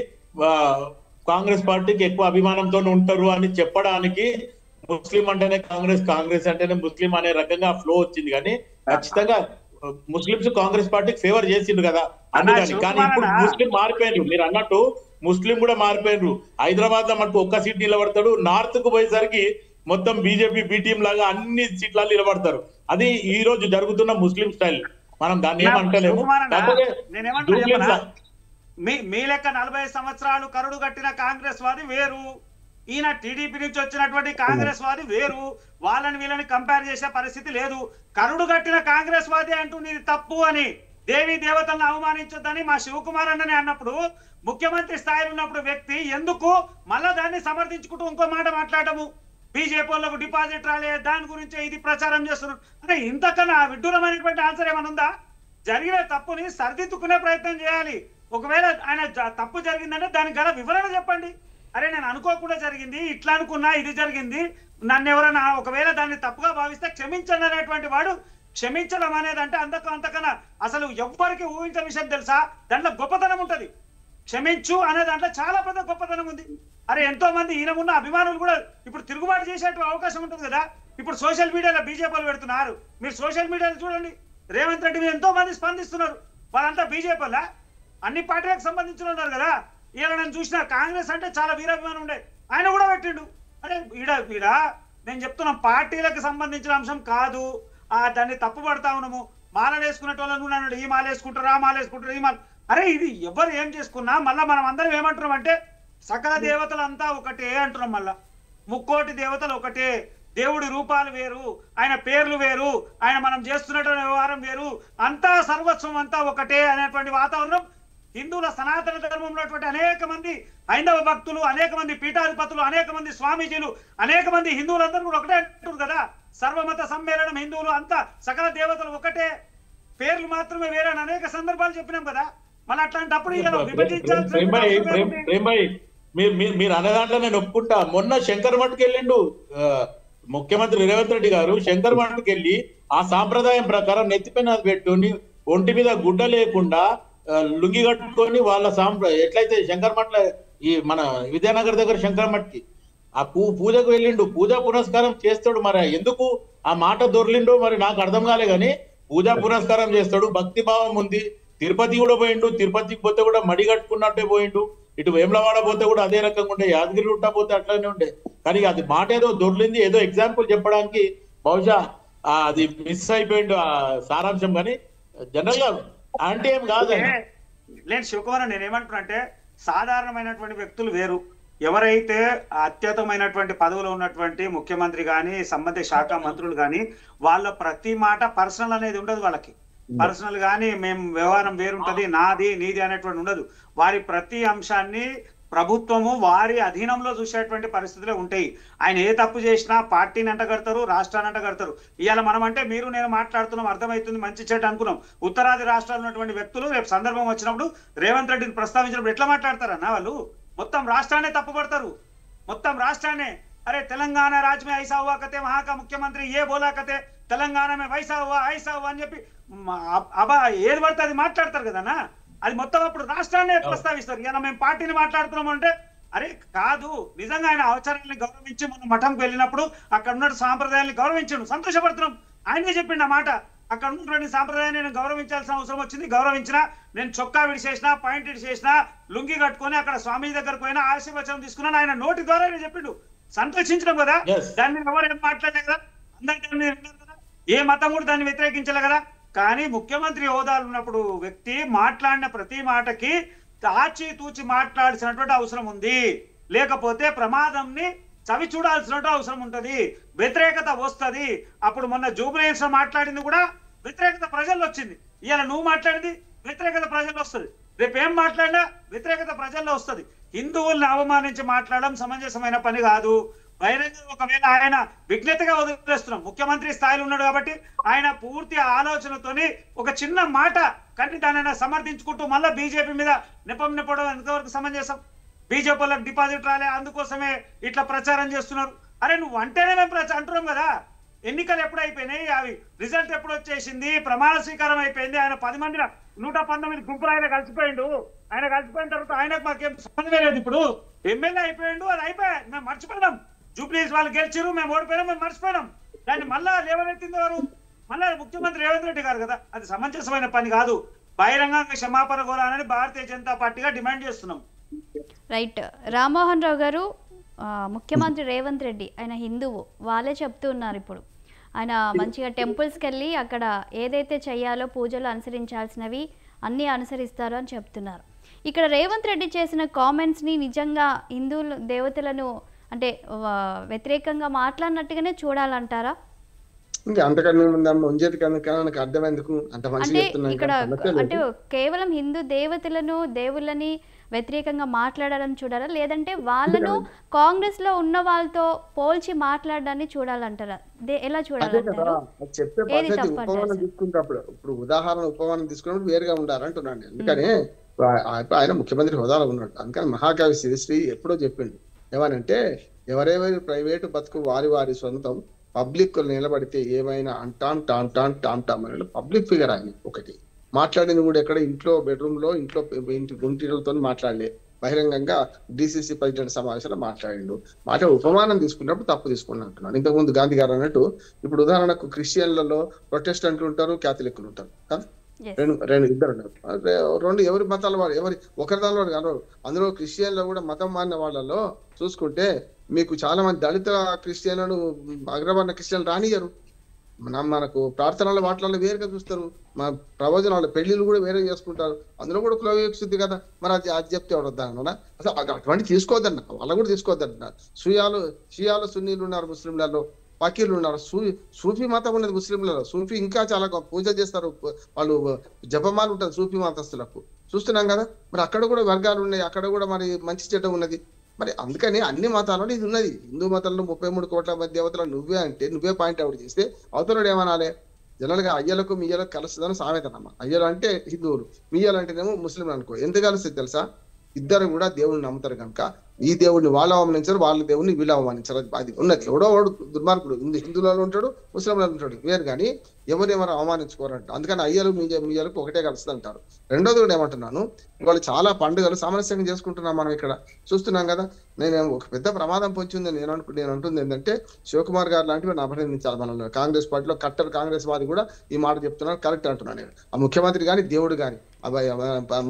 కాంగ్రెస్ పార్టీకి ఎక్కువ అభిమానంతో ఉంటారు అని చెప్పడానికి ముస్లిం అంటేనే కాంగ్రెస్, కాంగ్రెస్ అంటేనే ముస్లిం అనే రకంగా ఫ్లో వచ్చింది. కానీ ఖచ్చితంగా ముస్లింస్ కాంగ్రెస్ పార్టీకి ఫేవర్ చేసిండు కదా అందుకని. కానీ ఇప్పుడు ముస్లిం మారిపోయారు. మీరు అన్నట్టు ముస్లిం కూడా మారిపోయారు. హైదరాబాద్ లో మనకు ఒక్క సీట్ నిలబడతాడు, నార్త్ కు పోయేసరికి మొత్తం బీజేపీ బి టీం లాగా అన్ని సీట్లలో నిలబడతారు. అది ఈ రోజు జరుగుతున్న ముస్లిం స్టైల్. మనం దాన్ని ఏమంటలేము. మీ లెక్క 40 సంవత్సరాలు కరుడు కట్టిన కాంగ్రెస్ వాది వేరు, ఈయన టీడీపీ నుంచి వచ్చినటువంటి కాంగ్రెస్ వాది వేరు. వాళ్ళని వీళ్ళని కంపేర్ చేసే పరిస్థితి లేదు. కరుడు కట్టిన కాంగ్రెస్ వాది అంటూ నీది తప్పు అని, దేవీ దేవతలను అవమానించొద్దని మా శివకుమార్ అన్ననే అన్నప్పుడు, ముఖ్యమంత్రి స్థాయిలో ఉన్నప్పుడు వ్యక్తి ఎందుకు మళ్ళా దాన్ని సమర్థించుకుంటూ ఇంకో మాట మాట్లాడము? బీజేపీ వాళ్ళకు డిపాజిట్ రాలే, దాని గురించే ఇది ప్రచారం చేస్తున్నారు అంటే ఇంతకన్నా విడ్డూరమైనటువంటి ఆన్సర్ ఏమైనా ఉందా? జరిగిన తప్పుని సరిదిద్దుకునే ప్రయత్నం చేయాలి. ఒకవేళ ఆయన తప్పు జరిగిందంటే దానికి గల వివరణ చెప్పండి. అరే నేను అనుకోకుండా జరిగింది, ఇట్లా అనుకున్నా, ఇది జరిగింది, నన్ను ఎవరైనా ఒకవేళ దాన్ని తప్పుగా భావిస్తే క్షమించండి అనేటువంటి వాడు క్షమించడం అనేది అంటే అంతకన్నా అసలు ఎవ్వరికి ఊహించే విషయం తెలుసా? దాంట్లో గొప్పతనం ఉంటది. క్షమించు అనే దాంట్లో చాలా పెద్ద గొప్పతనం ఉంది. అరే ఎంతో మంది ఈయన ఉన్న అభిమానులు కూడా ఇప్పుడు తిరుగుబాటు చేసేటువంటి అవకాశం ఉంటుంది కదా. ఇప్పుడు సోషల్ మీడియాలో బీజేపీలు పెడుతున్నారు. మీరు సోషల్ మీడియాలో చూడండి, రేవంత్ రెడ్డి మీద ఎంతో మంది స్పందిస్తున్నారు. వాళ్ళంతా బీజేపీల అన్ని పార్టీలకు సంబంధించిన ఉన్నారు కదా. ఇలా నేను చూసిన కాంగ్రెస్ అంటే చాలా వీరాభిమానం ఉండే, ఆయన కూడా పెట్టిండు. అరే ఈడ నేను చెప్తున్నా పార్టీలకు సంబంధించిన అంశం కాదు. దాన్ని తప్పు పడతా ఉన్నాము. మాలలు వేసుకునేటోళ్ళను నన్ను ఈ మాల వేసుకుంటారు, ఆ మాల వేసుకుంటారు, ఈ మాల. అరే ఇది ఎవరు ఏం చేసుకున్నా మళ్ళా మనం అందరం ఏమంటున్నాం అంటే సకల దేవతలు అంతా ఒకటే అంటున్నాం. మళ్ళా ముక్కోటి దేవతలు ఒకటే, దేవుడి రూపాలు వేరు, ఆయన పేర్లు వేరు, ఆయన మనం చేస్తున్నటువంటి వ్యవహారం వేరు, అంతా సర్వస్వం అంతా ఒకటే అనేటువంటి వాతావరణం హిందువుల సనాతన ధర్మంలో ఉన్నటువంటి అనేక మంది హైందవ భక్తులు, అనేక మంది పీఠాధిపతులు, అనేక మంది స్వామీజీలు, అనేక మంది హిందువులందరూ కూడా ఒకటే అంటారు కదా. సర్వమత సమ్మేళనం, హిందువులు అంతా సకల దేవతలు ఒకటే, పేర్లు మాత్రమే వేరే అని అనేక సందర్భాలు చెప్పినాం కదా. మళ్ళీ అట్లాంటప్పుడు మీరు అనే దాంట్లో నేను ఒప్పుకుంటా. మొన్న శంకర్ మఠ్కి వెళ్ళిండు ముఖ్యమంత్రి రేవంత్ రెడ్డి గారు. శంకర్ మఠ్కి వెళ్ళి ఆ సాంప్రదాయం ప్రకారం నెత్తిపైన పెట్టుని ఒంటి మీద గుడ్డ లేకుండా లుంగి కట్టుకొని వాళ్ళ ఎట్లయితే శంకర్ మఠ్ ఈ మన విద్యానగర్ దగ్గర శంకర్ మఠ్కి ఆ పూజకు వెళ్ళిండు. పూజా పునస్కారం చేస్తాడు. మరి ఎందుకు ఆ మాట దొర్లిండో మరి నాకు అర్థం కాలే. గాని పూజా పునస్కారం చేస్తాడు, భక్తి భావం ఉంది. తిరుపతి కూడా పోయిండు, తిరుపతికి పోతే కూడా మడి కట్టుకున్నట్టే పోయిండు. ఇటు వేములవాడ పోతే కూడా అదే రకంగా ఉండే, యాదగిరి గుట్ట పోతే అట్లానే ఉండే. కానీ అది మాట ఏదో దొర్లింది, ఏదో ఎగ్జాంపుల్ చెప్పడానికి బహుశా అది మిస్ అయిపోయిండు ఆ సారాంశం. కానీ జనరల్ గా అంటే ఏం కాదు. నేను శివకుమార్ నేనేమంటున్నా అంటే సాధారణమైనటువంటి వ్యక్తులు వేరు, ఎవరైతే అత్యుత్తమైనటువంటి పదవిలో ఉన్నటువంటి ముఖ్యమంత్రి కానీ సంబంధిత శాఖ మంత్రులు కానీ వాళ్ళ ప్రతి మాట పర్సనల్ అనేది ఉండదు. వాళ్ళకి పర్సనల్ కానీ మేము వ్యవహారం వేరుంటది, నాది నీది అనేటువంటి ఉండదు. వారి ప్రతి అంశాన్ని ప్రభుత్వము వారి అధీనంలో చూసేటువంటి పరిస్థితులే ఉంటాయి. ఆయన ఏ తప్పు చేసినా పార్టీని అంటగడతారు, రాష్ట్రాన్ని అంటగడతారు. ఇవాళ మనం అంటే మీరు నేను మాట్లాడుతున్నాం, అర్థమవుతుంది, మంచి చెడ్డ అనుకున్నాం. ఉత్తరాది రాష్ట్రాల్లో ఉన్నటువంటి వ్యక్తులు రేపు సందర్భం వచ్చినప్పుడు రేవంత్ రెడ్డిని ప్రస్తావించినప్పుడు ఎట్లా మాట్లాడతారన్న వాళ్ళు? మొత్తం రాష్ట్రాన్నే తప్పుపడతారు, మొత్తం రాష్ట్రాన్నే. अरे तेलंगाना राज्य में ऐसा हुआ कहते, वहां का मुख्यमंत्री ये बोला कहते, తెలంగాణ में वैसा हुआ ऐसा हुआ అని చెప్పి అబ్బా ఏది పడితే అది మాట్లాడతారు కదన్నా. అది మొత్తం అప్పుడు రాష్ట్రాన్ని ప్రస్తావిస్తారు. ఇలా మేము పార్టీని మాట్లాడుతున్నాం అంటే అరే కాదు, నిజంగా ఆయన ఆచారాన్ని గౌరవించి మన మఠంకి వెళ్ళినప్పుడు అక్కడ ఉన్న సాంప్రదాయాన్ని గౌరవించండు, సంతోషపడుతున్నాం. ఆయనే చెప్పిండు ఆ మాట. అక్కడ ఉన్నటువంటి సాంప్రదాయాన్ని నేను గౌరవించాల్సిన అవసరం వచ్చింది, గౌరవించిన. నేను చొక్కా విడిచేసిన, పాయింట్ విడిచేసిన, లుంగి కట్టుకొని అక్కడ స్వామి దగ్గరకు పోయినా, ఆశీర్వచనం తీసుకున్నాను. ఆయన నోటి ద్వారా నేను చెప్పిండు, సంతోషించడం కదా. దాన్ని ఎవరు ఏం మాట్లాడలే కదా, అందరికీ విన్నారు కదా, ఏ మతం కూడా దాన్ని వ్యతిరేకించలే కదా. కానీ ముఖ్యమంత్రి హోదాలు ఉన్నప్పుడు వ్యక్తి మాట్లాడిన ప్రతి మాటకి ఆచి తూచి మాట్లాడాల్సినటువంటి అవసరం ఉంది. లేకపోతే ప్రమాదంని చవి చూడాల్సినటువంటి అవసరం ఉంటది, వ్యతిరేకత వస్తుంది. అప్పుడు మొన్న జూబ్లీహిల్స్ మాట్లాడింది కూడా వ్యతిరేకత ప్రజల్లో వచ్చింది. ఇవాళ నువ్వు మాట్లాడింది వ్యతిరేకత ప్రజల్లో వస్తుంది, రేపు ఏం మాట్లాడినా వ్యతిరేకత ప్రజల్లో వస్తుంది. హిందువుల్ని అవమానించి మాట్లాడడం సమంజసమైన పని కాదు. బహిరంగ ఒకవేళ ఆయన విజ్ఞతగా వదిలేస్తున్నాం, ముఖ్యమంత్రి స్థాయిలో ఉన్నాడు కాబట్టి ఆయన పూర్తి ఆలోచనతోని ఒక చిన్న మాట కానీ దాన్ని సమర్థించుకుంటూ మళ్ళీ బీజేపీ మీద నిపడం ఎంతవరకు సమంజసం? బీజేపీ వాళ్ళకి డిపాజిట్ రాలే, అందుకోసమే ఇట్లా ప్రచారం చేస్తున్నారు. అరే నువ్వు అంటేనే మేము అంటున్నాం కదా. ఎన్నికలు ఎప్పుడు అయిపోయినాయి, అవి రిజల్ట్ ఎప్పుడు వచ్చేసింది, ప్రమాణ స్వీకారం అయిపోయింది. ఆయన 10 మంది 119 గుంపులు ఆయన కలిసిపోయిండు. ఆయన కలిసిపోయిన తర్వాత ఆయనకు మాకేం సంబంధమే లేదు. ఇప్పుడు ఎమ్మెల్యే అయిపోయిండు, అది అయిపోయా, మేము మర్చిపోయినాం. జూబ్లీహిల్స్ వాళ్ళు గెలిచారు, మేము ఓడిపోయినాం, మేము మర్చిపోయినాం. దాన్ని మళ్ళా లేవనెత్తింది ఎవరు? మళ్ళా ముఖ్యమంత్రి రేవంత్ రెడ్డి గారు కదా. అది సమంజసమైన పని కాదు. బహిరంగంగా క్షమాపణ కోరాలని భారతీయ జనతా పార్టీగా డిమాండ్ చేస్తున్నాం. రైట్. రామ్మోహన్ రావు గారు, ముఖ్యమంత్రి రేవంత్ రెడ్డి ఆయన హిందువు, వాళ్ళే చెప్తూ ఉన్నారు ఇప్పుడు ఆయన మంచిగా టెంపుల్స్కి వెళ్ళి అక్కడ ఏదైతే చెయ్యాలో పూజలు అనుసరించాల్సినవి అన్నీ అనుసరిస్తారు అని చెప్తున్నారు. ఇక్కడ రేవంత్ రెడ్డి చేసిన కామెంట్స్ని నిజంగా హిందువులు దేవతలను అంటే వ్యతిరేకంగా మాట్లాడినట్టుగానే చూడాలంటారా? అంటే ఇక్కడ అంటే కేవలం హిందూ దేవతలను దేవుళ్ళని వ్యతిరేకంగా మాట్లాడాలని చూడాలా, లేదంటే వాళ్ళను కాంగ్రెస్ లో ఉన్న వాళ్ళతో పోల్చి మాట్లాడడాన్ని చూడాలంటారా? ఎలా చూడాలంటారు? ఇప్పుడు ఉదాహరణ ఉపమానం తీసుకున్నప్పుడు వేరుగా ఉండాలంటున్నాను. ఎందుకని ఆయన ముఖ్యమంత్రి హోదాలో ఉన్నాడు. అందుకని మహాకవి శ్రీశ్రీ ఎప్పుడో చెప్పిండు ఏమనంటే, ఎవరెవరి ప్రైవేటు బతుకు వారి వారి సొంతం, పబ్లిక్ నిలబడితే ఏమైనా అంటాం టామ్ టామ్ టామ్ టామ్ అని పబ్లిక్ ఫిగర్ ఆయన. ఒకటి మాట్లాడింది కూడా ఎక్కడ ఇంట్లో బెడ్రూమ్ లో ఇంట్లో గుంటిలతో మాట్లాడలే, బహిరంగంగా డిసిసి ప్రెసిడెంట్ సమావేశంలో మాట్లాడిండు. ఉపమానం తీసుకున్నప్పుడు తప్పు తీసుకుని అంటున్నాను. ఇంతకుముందు గాంధీ గారు అన్నట్టు ఇప్పుడు ఉదాహరణకు క్రిస్టియన్లలో ప్రొటెస్టెంట్లు ఉంటారు, క్యాథలిక్లు ఉంటారు కదా, ఇద్దరు రెండు ఎవరి మతాల వాడు ఎవరి ఒకరి దాని వాడు కాదు. అందులో క్రిస్టియన్లో కూడా మతం మారిన వాళ్ళలో చూసుకుంటే మీకు చాలా మంది దళిత క్రిస్టియన్లను అగ్రవర్ణ క్రిస్టియన్లు రానియరు. మనకు ప్రార్థనల వాటిలలో వేరుగా చూస్తారు, మన ప్రవచనాల పెళ్లిళ్ళు కూడా వేరే చేసుకుంటారు. అందులో కూడా కులవివక్షిద్ది కదా. మరి అది చెప్తే వద్దన్నా అసలు అటువంటి తీసుకోవద్దన్న, వాళ్ళ కూడా తీసుకోవద్దన్న. షియాలు సున్నీలు ఉన్నారు ముస్లింలలో, ఫకీర్లు ఉన్నారు, సూఫీ మతం ఉన్నది ముస్లింలలో. సూఫీ ఇంకా చాలా పూజ చేస్తారు, వాళ్ళు జపమాలు ఉంటుంది సూఫీ మతస్థులకు, చూస్తున్నాం కదా. మరి అక్కడ కూడా వర్గాలు ఉన్నాయి, అక్కడ కూడా మరి మంచి చెడ్డ ఉన్నది. మరి అందుకని అన్ని మతాలలో ఇది ఉన్నది. హిందూ మతంలో 33 కోట్ల మంది దేవతలు నువ్వే అంటే నువ్వే పాయింట్ అవుట్ చేస్తే అవతలడు ఏమనాలి? జనరల్ గా అయ్యలకు మీయ్యలకు కలుస్తుందని సామెతనమ్మ. అయ్యలు అంటే హిందువులు, మీయ్యలు అంటేనేమో ముస్లింలు అనుకో. ఎందుకు కలుస్తుంది తెలుసా? ఇద్దరు కూడా దేవుడిని నమ్ముతారు కనుక ఈ దేవుడిని వాళ్ళు అవమానించారు, వాళ్ళ దేవుడిని వీళ్ళు అవమానించారు. అది ఉన్నది. ఎవడో వాడు దుర్మార్గుడు హిందువులలో ఉంటాడు, ముస్లింలలో ఉంటాడు, వేరు. కానీ ఎవరు అవమానించుకోరంట. అందుకని అయ్యలు మీయ్యలకు ఒకటే కలుస్తుంది అంటారు. రెండోది కూడా ఏమంటున్నాను, వాళ్ళు చాలా పండుగలు సామరస్యంగా చేసుకుంటున్నాం. మనం ఇక్కడ చూస్తున్నాం కదా. నేను ఒక పెద్ద ప్రమాదం పొంచింది నేను అంటుంది ఏంటంటే, శివకుమార్ గారు లాంటివి అభినందించాలి. మనల్ని కాంగ్రెస్ పార్టీలో కట్టర్ కాంగ్రెస్ వాది కూడా ఈ మాట చెప్తున్నారు, కరెక్ట్ అంటున్నాను నేను. ఆ ముఖ్యమంత్రి కానీ దేవుడు కానీ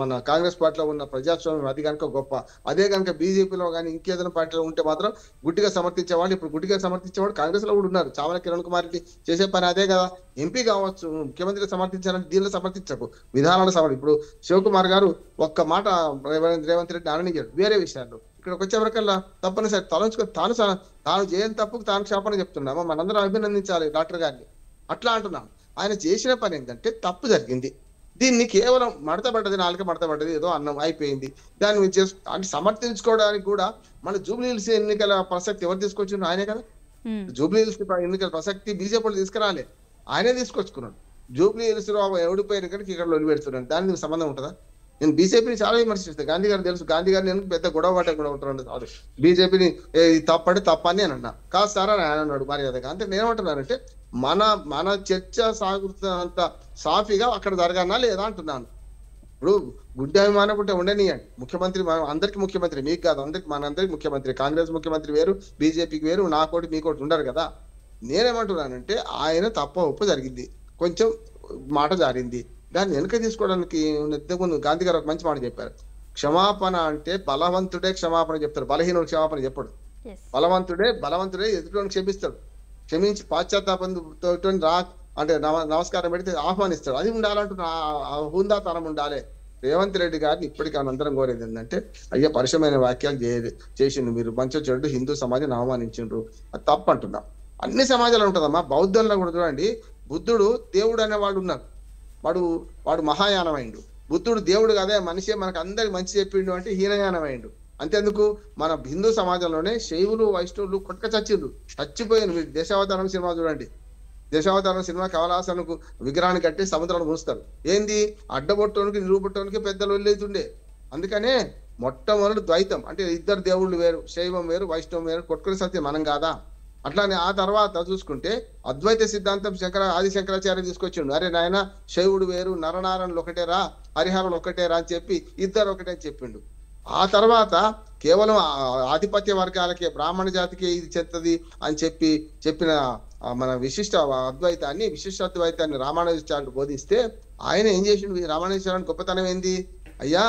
మన కాంగ్రెస్ పార్టీలో ఉన్న ప్రజాస్వామ్యం అది కనుక గొప్ప. అదే కనుక బీజేపీలో కానీ ఇంకేదైనా పార్టీలో ఉంటే మాత్రం గుడ్డిగా సమర్థించేవాళ్ళు, ఇప్పుడు గుడ్డిగా సమర్థించేవాడు కాంగ్రెస్ లో కూడా ఉన్నారు. చావల కిరణ్ కుమార్ రెడ్డి చేసే పని అదే కదా. ఎంపీ కావచ్చు, ముఖ్యమంత్రి సమర్థించాలని దీనిలో సమర్థించకు, విధానాలు ఇప్పుడు శివకుమార్ గారు ఒక్క మాట రేవంత్ రెడ్డి అననిచ్చాడు వేరే విషయాల్లో. ఇక్కడికి వచ్చేవరకల్లా తప్పనిసరి తలంచుకొని తాను చేయని తప్పుకు తాను క్షాపణ చెప్తున్నాము, మనందరం అభినందించాలి డాక్టర్ గారిని అట్లా అంటున్నాం. ఆయన చేసిన పని ఏంటంటే తప్పు జరిగింది, దీన్ని కేవలం మడతపడ్డది, నాలుక మడతపడ్డది, ఏదో అన్నం అయిపోయింది, దాన్ని అంటే సమర్థించుకోవడానికి కూడా మన జూబ్లీహిల్స్ ఎన్నికల ప్రసక్తి ఎవరు తీసుకొచ్చిండ్రు? ఆయనే కదా. జూబ్లీహిల్స్ ఎన్నికల ప్రసక్తి బీజేపీ తీసుకురాలే, ఆయనే తీసుకొచ్చుకున్నాడు. జూబ్లీహిల్స్ లో ఎవడిపోయిన కనుక ఇక్కడ వదిలి పెడుతున్నాడు, దానికి సంబంధం ఉంటుందా? నేను బీజేపీని చాలా విమర్శిస్తాను. గాంధీ గారు తెలుసు, గాంధీ గారు నేను పెద్ద గొడవ పట్టే కూడా ఉంటాడు. బీజేపీని తప్పంటే తప్పని అని అన్నా, కాదు సార్ అని ఆయన అన్నాడు మర్యాదగా. అంటే నేనేమంటున్నానంటే మన చర్చ సాగుతున్నంత సాఫీగా అక్కడ జరగానా లేదా అంటున్నాను. ఇప్పుడు గుడ్డి అభిమానం ఉంటే ఉండనియండి. ముఖ్యమంత్రి అందరికి ముఖ్యమంత్రి, మీకు కాదు, మనందరికి ముఖ్యమంత్రి. కాంగ్రెస్ ముఖ్యమంత్రి వేరు, బీజేపీకి వేరు, నాకోటి మీకోటి ఉండరు కదా. నేనేమంటున్నానంటే ఆయన తప్ప ఒప్పు జరిగింది, కొంచెం మాట జారింది, దాన్ని వెనక తీసుకోవడానికి గాంధీ గారు ఒక మంచి మాట చెప్పారు. క్షమాపణ అంటే బలవంతుడే క్షమాపణ చెప్తాడు, బలహీనుడు క్షమాపణ చెప్పడు. బలవంతుడే ఎదుటి క్షమిస్తాడు, క్షమించి పాశ్చాత్తాపంతో రా అంటే నమస్కారం పెడితే ఆహ్వానిస్తాడు. అది ఉండాలంటున్నా, హుందాతనం ఉండాలి. రేవంత్ రెడ్డి గారిని ఇప్పటికీ అందరం కోరేది ఏంటంటే, అయ్యా పరుషమైన వాక్యాలు చేసిండు, మీరు మంచి చెడు హిందూ సమాజాన్ని అవమానించిండ్రు, అది తప్పు అంటున్నాం. అన్ని సమాజాలు ఉంటుందమ్మా, బౌద్ధంలో కూడా చూడండి, బుద్ధుడు దేవుడు అనేవాడు ఉన్నారు, వాడు మహాయానమైండు. బుద్ధుడు దేవుడు కదే, మనిషే మనకు అందరికి మంచి చెప్పిండు అంటే హీనయానమైండు. అంతేందుకు మన హిందూ సమాజంలోనే శైవులు వైష్ణవులు కొట్టుక చచ్చిపోయాను. మీరు దశావతారం సినిమా చూడండి, దశావతారం సినిమా కమలాసనకు విగ్రహాన్ని కట్టి సముద్రాన్ని మూస్తారు. ఏంది అడ్డబొట్టోనికి నిరూపట్టోనికి పెద్దలు వెళ్ళేతుండే. అందుకనే మొట్టమొదటి ద్వైతం అంటే ఇద్దరు దేవుళ్ళు వేరు, శైవం వేరు వైష్ణవం వేరు, కొట్టుకునే సత్యం మనం కాదా. అట్లానే ఆ తర్వాత చూసుకుంటే అద్వైత సిద్ధాంతం ఆది శంకరాచార్య తీసుకొచ్చిండు. అరే నాయన శైవుడు వేరు, నరనారాయణులు ఒకటేరా, హరిహరులు ఒకటేరా అని చెప్పి ఇద్దరు ఒకటే అని చెప్పిండు. ఆ తర్వాత కేవలం ఆధిపత్య వర్గాలకే, బ్రాహ్మణ జాతికి ఇది చెత్తది అని చెప్పిన మన విశిష్టాద్వైతాన్ని రామానుజాచార్యుడు బోధిస్తే ఆయన ఏం చేసిండు? రామానుజాచార్యుని గొప్పతనం ఏంది? అయ్యా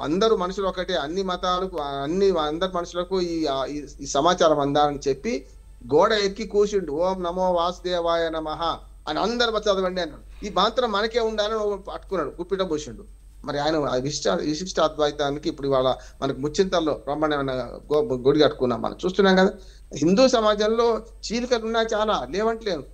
అందరూ మనుషులు ఒకటే, అన్ని మతాలకు అందరి మనుషులకు ఈ సమాచారం అందాలని చెప్పి గోడ ఎక్కి కూర్చుండు. ఓం నమో వాసుదేవాయ నమః అని అందరు చదవండి అన్నాడు. ఈ మాత్రం మనకే ఉండాలని పట్టుకున్నాడు, గుప్పిట పోసిండు. మరి ఆయన విశిష్టాద్వైతానికి ఇప్పుడు ఇవాళ మనకు ముచ్చింతల్లో బ్రహ్మాండమైన గుడి కట్టుకున్నాం, మనం చూస్తున్నాం కదా. హిందూ సమాజంలో చీలికలు ఉన్నాయి చాలా, లేవంటలేను.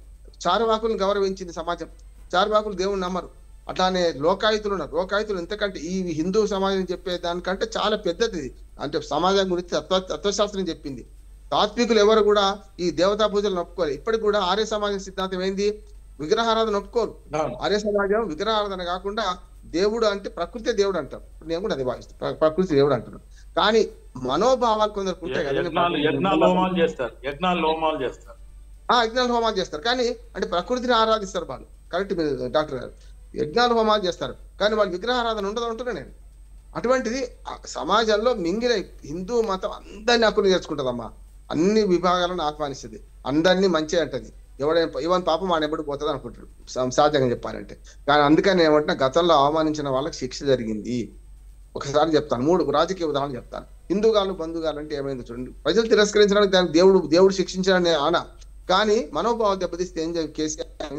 చారువాకులను గౌరవించింది సమాజం, చారువాకులు దేవుని నమ్మరు. అట్లానే లోకాయుతులు ఉన్నారు, లోకాయుతులు ఎంతకంటే ఈ హిందూ సమాజం చెప్పే దానికంటే చాలా పెద్దది. అంటే సమాజం గురించి తత్వశాస్త్రం చెప్పింది. తాత్వికులు ఎవరు కూడా ఈ దేవతా పూజలు ఒప్పుకోరు. ఇప్పటికి కూడా ఆర్య సమాజం సిద్ధాంతం ఏంది? విగ్రహారాధన ఒప్పుకోరు. ఆర్య సమాజం విగ్రహారాధన కాకుండా దేవుడు అంటే ప్రకృతి దేవుడు అంటారు. నేను కూడా అది భావిస్తాను, ప్రకృతి దేవుడు అంటున్నాను. కానీ మనోభావాలు కొందరు ఉంటాయి కదా, యజ్ఞాలు హోమాలు చేస్తారు. కానీ అంటే ప్రకృతిని ఆరాధిస్తారు వాళ్ళు. కరెక్ట్ డాక్టర్ గారు, యజ్ఞాలు హోమాలు చేస్తారు కానీ వాళ్ళు విగ్రహారాధన ఉండదు అంటున్నా నేను. అటువంటిది సమాజంలో మింగిన హిందూ మతం అందరినీ హక్కులు చేర్చుకుంటుందమ్మా, అన్ని విభాగాలను ఆహ్వానిస్తుంది, అందరినీ మంచిగా అంటది. ఎవరి పాపం ఆడెప్పుడు పోతుంది అనుకుంటాడు సహజంగా చెప్పాలంటే. కానీ అందుకని ఏమంటున్నా, గతంలో అవమానించిన వాళ్ళకి శిక్ష జరిగింది. ఒకసారి చెప్తాను, 3 రాజకీయ ఉదాహరణలు చెప్తాను. హిందూగాలు బంధుగాలు అంటే ఏమైంది చూడండి. ప్రజలు తిరస్కరించడానికి దానికి దేవుడు శిక్షించాలని ఆన, కానీ మనోభావాలు దెబ్బతీస్తే ఏం కేసీఆర్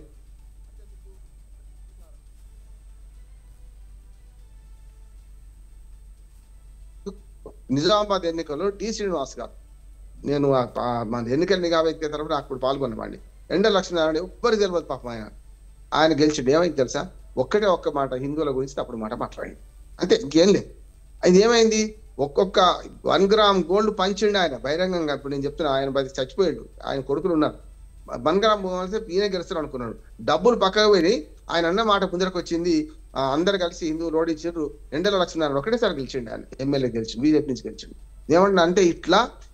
నిజామాబాద్ ఎన్నికల్లో టి శ్రీనివాస్ గారు, నేను మన ఎన్నికల నిఘా వ్యక్తి తరఫున అప్పుడు పాల్గొన్నవాడిని. ఎండల లక్ష్మీనారాయణ ఎవ్వరు తెలియదు పాపం, ఆయన గెలిచిండు. ఏమైంది తెలుసా? ఒక్క మాట హిందువుల గురించి అప్పుడు మాట మాట్లాడి అంతే, ఇంకేం లేదు. అది ఏమైంది? ఒక్కొక్క 1 గ్రామ్ గోల్డ్ పంచిండు ఆయన బహిరంగంగా. ఇప్పుడు నేను చెప్తున్నా, ఆయన బతి చచ్చిపోయాడు, ఆయన కొడుకులు ఉన్నారు. 1 గ్రామ్ ఈయన గెలుస్తాడు అనుకున్నాడు. డబ్బులు పక్కకు పోయి ఆయన అన్న మాట ముందరకు వచ్చింది. అందరు కలిసి హిందువులు ఓడించారు. ఎండల లక్ష్మీనారాయణ ఒకటేసారి గెలిచిండు, ఆయన ఎమ్మెల్యే గెలిచిండు, బీజేపీ నుంచి గెలిచిండు. ఏమన్నా అంటే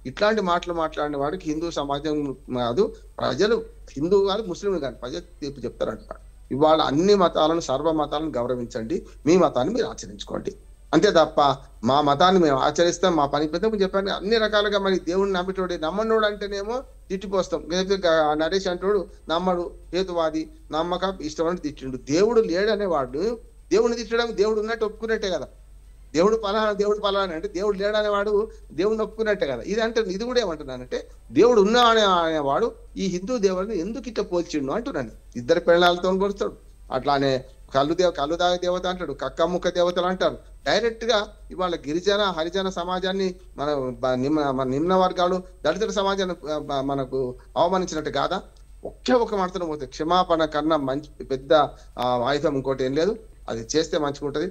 ఇట్లాంటి మాటలు మాట్లాడిన వాడికి హిందూ సమాజం కాదు, ప్రజలు, హిందూ కాదు ముస్లింలు కాదు, ప్రజలు తీర్పు చెప్తారంట. ఇవాళ అన్ని మతాలను, సర్వ మతాలను గౌరవించండి, మీ మతాన్ని మీరు ఆచరించుకోండి, అంతే తప్ప మా మతాన్ని మేము ఆచరిస్తాం, మా పని పెద్ద చెప్పాను. అన్ని రకాలుగా మరి దేవుడిని నమ్మటోడు, నమ్మనోడు అంటేనేమో తిట్టిపోస్తాం. నరేష్ అంటోడు నమ్మడు, హేతువాది, నమ్మక ఇష్టం తిట్టిండు. దేవుడు లేడనేవాడు దేవుడిని తిట్టడం దేవుడు ఉన్నట్టు ఒప్పుకున్నట్టే కదా. దేవుడు పలానా అంటే దేవుడు లేడనేవాడు దేవుడిని ఒప్పుకున్నట్టే కదా. ఇది కూడా ఏమంటున్నానంటే, దేవుడు ఉన్నా అనేవాడు ఈ హిందూ దేవుడిని ఎందుకు ఇట్లా పోల్చిండు అంటున్నాను. 2 పెళ్ళాలతో పోలుస్తాడు. అట్లానే కళ్ళు దాగే దేవత అంటాడు, కక్కముక్క దేవతలు అంటారు. డైరెక్ట్ గా ఇవాళ గిరిజన హరిజన సమాజాన్ని మన నిమ్న వర్గాలు దళితుల సమాజాన్ని మనకు అవమానించినట్టు కాదా? ఒకే ఒక మాటతో పోతే క్షమాపణ కన్నా మంచి పెద్ద ఆయుధం ఇంకోటి ఏం లేదు. అది చేస్తే మంచిగా ఉంటుంది.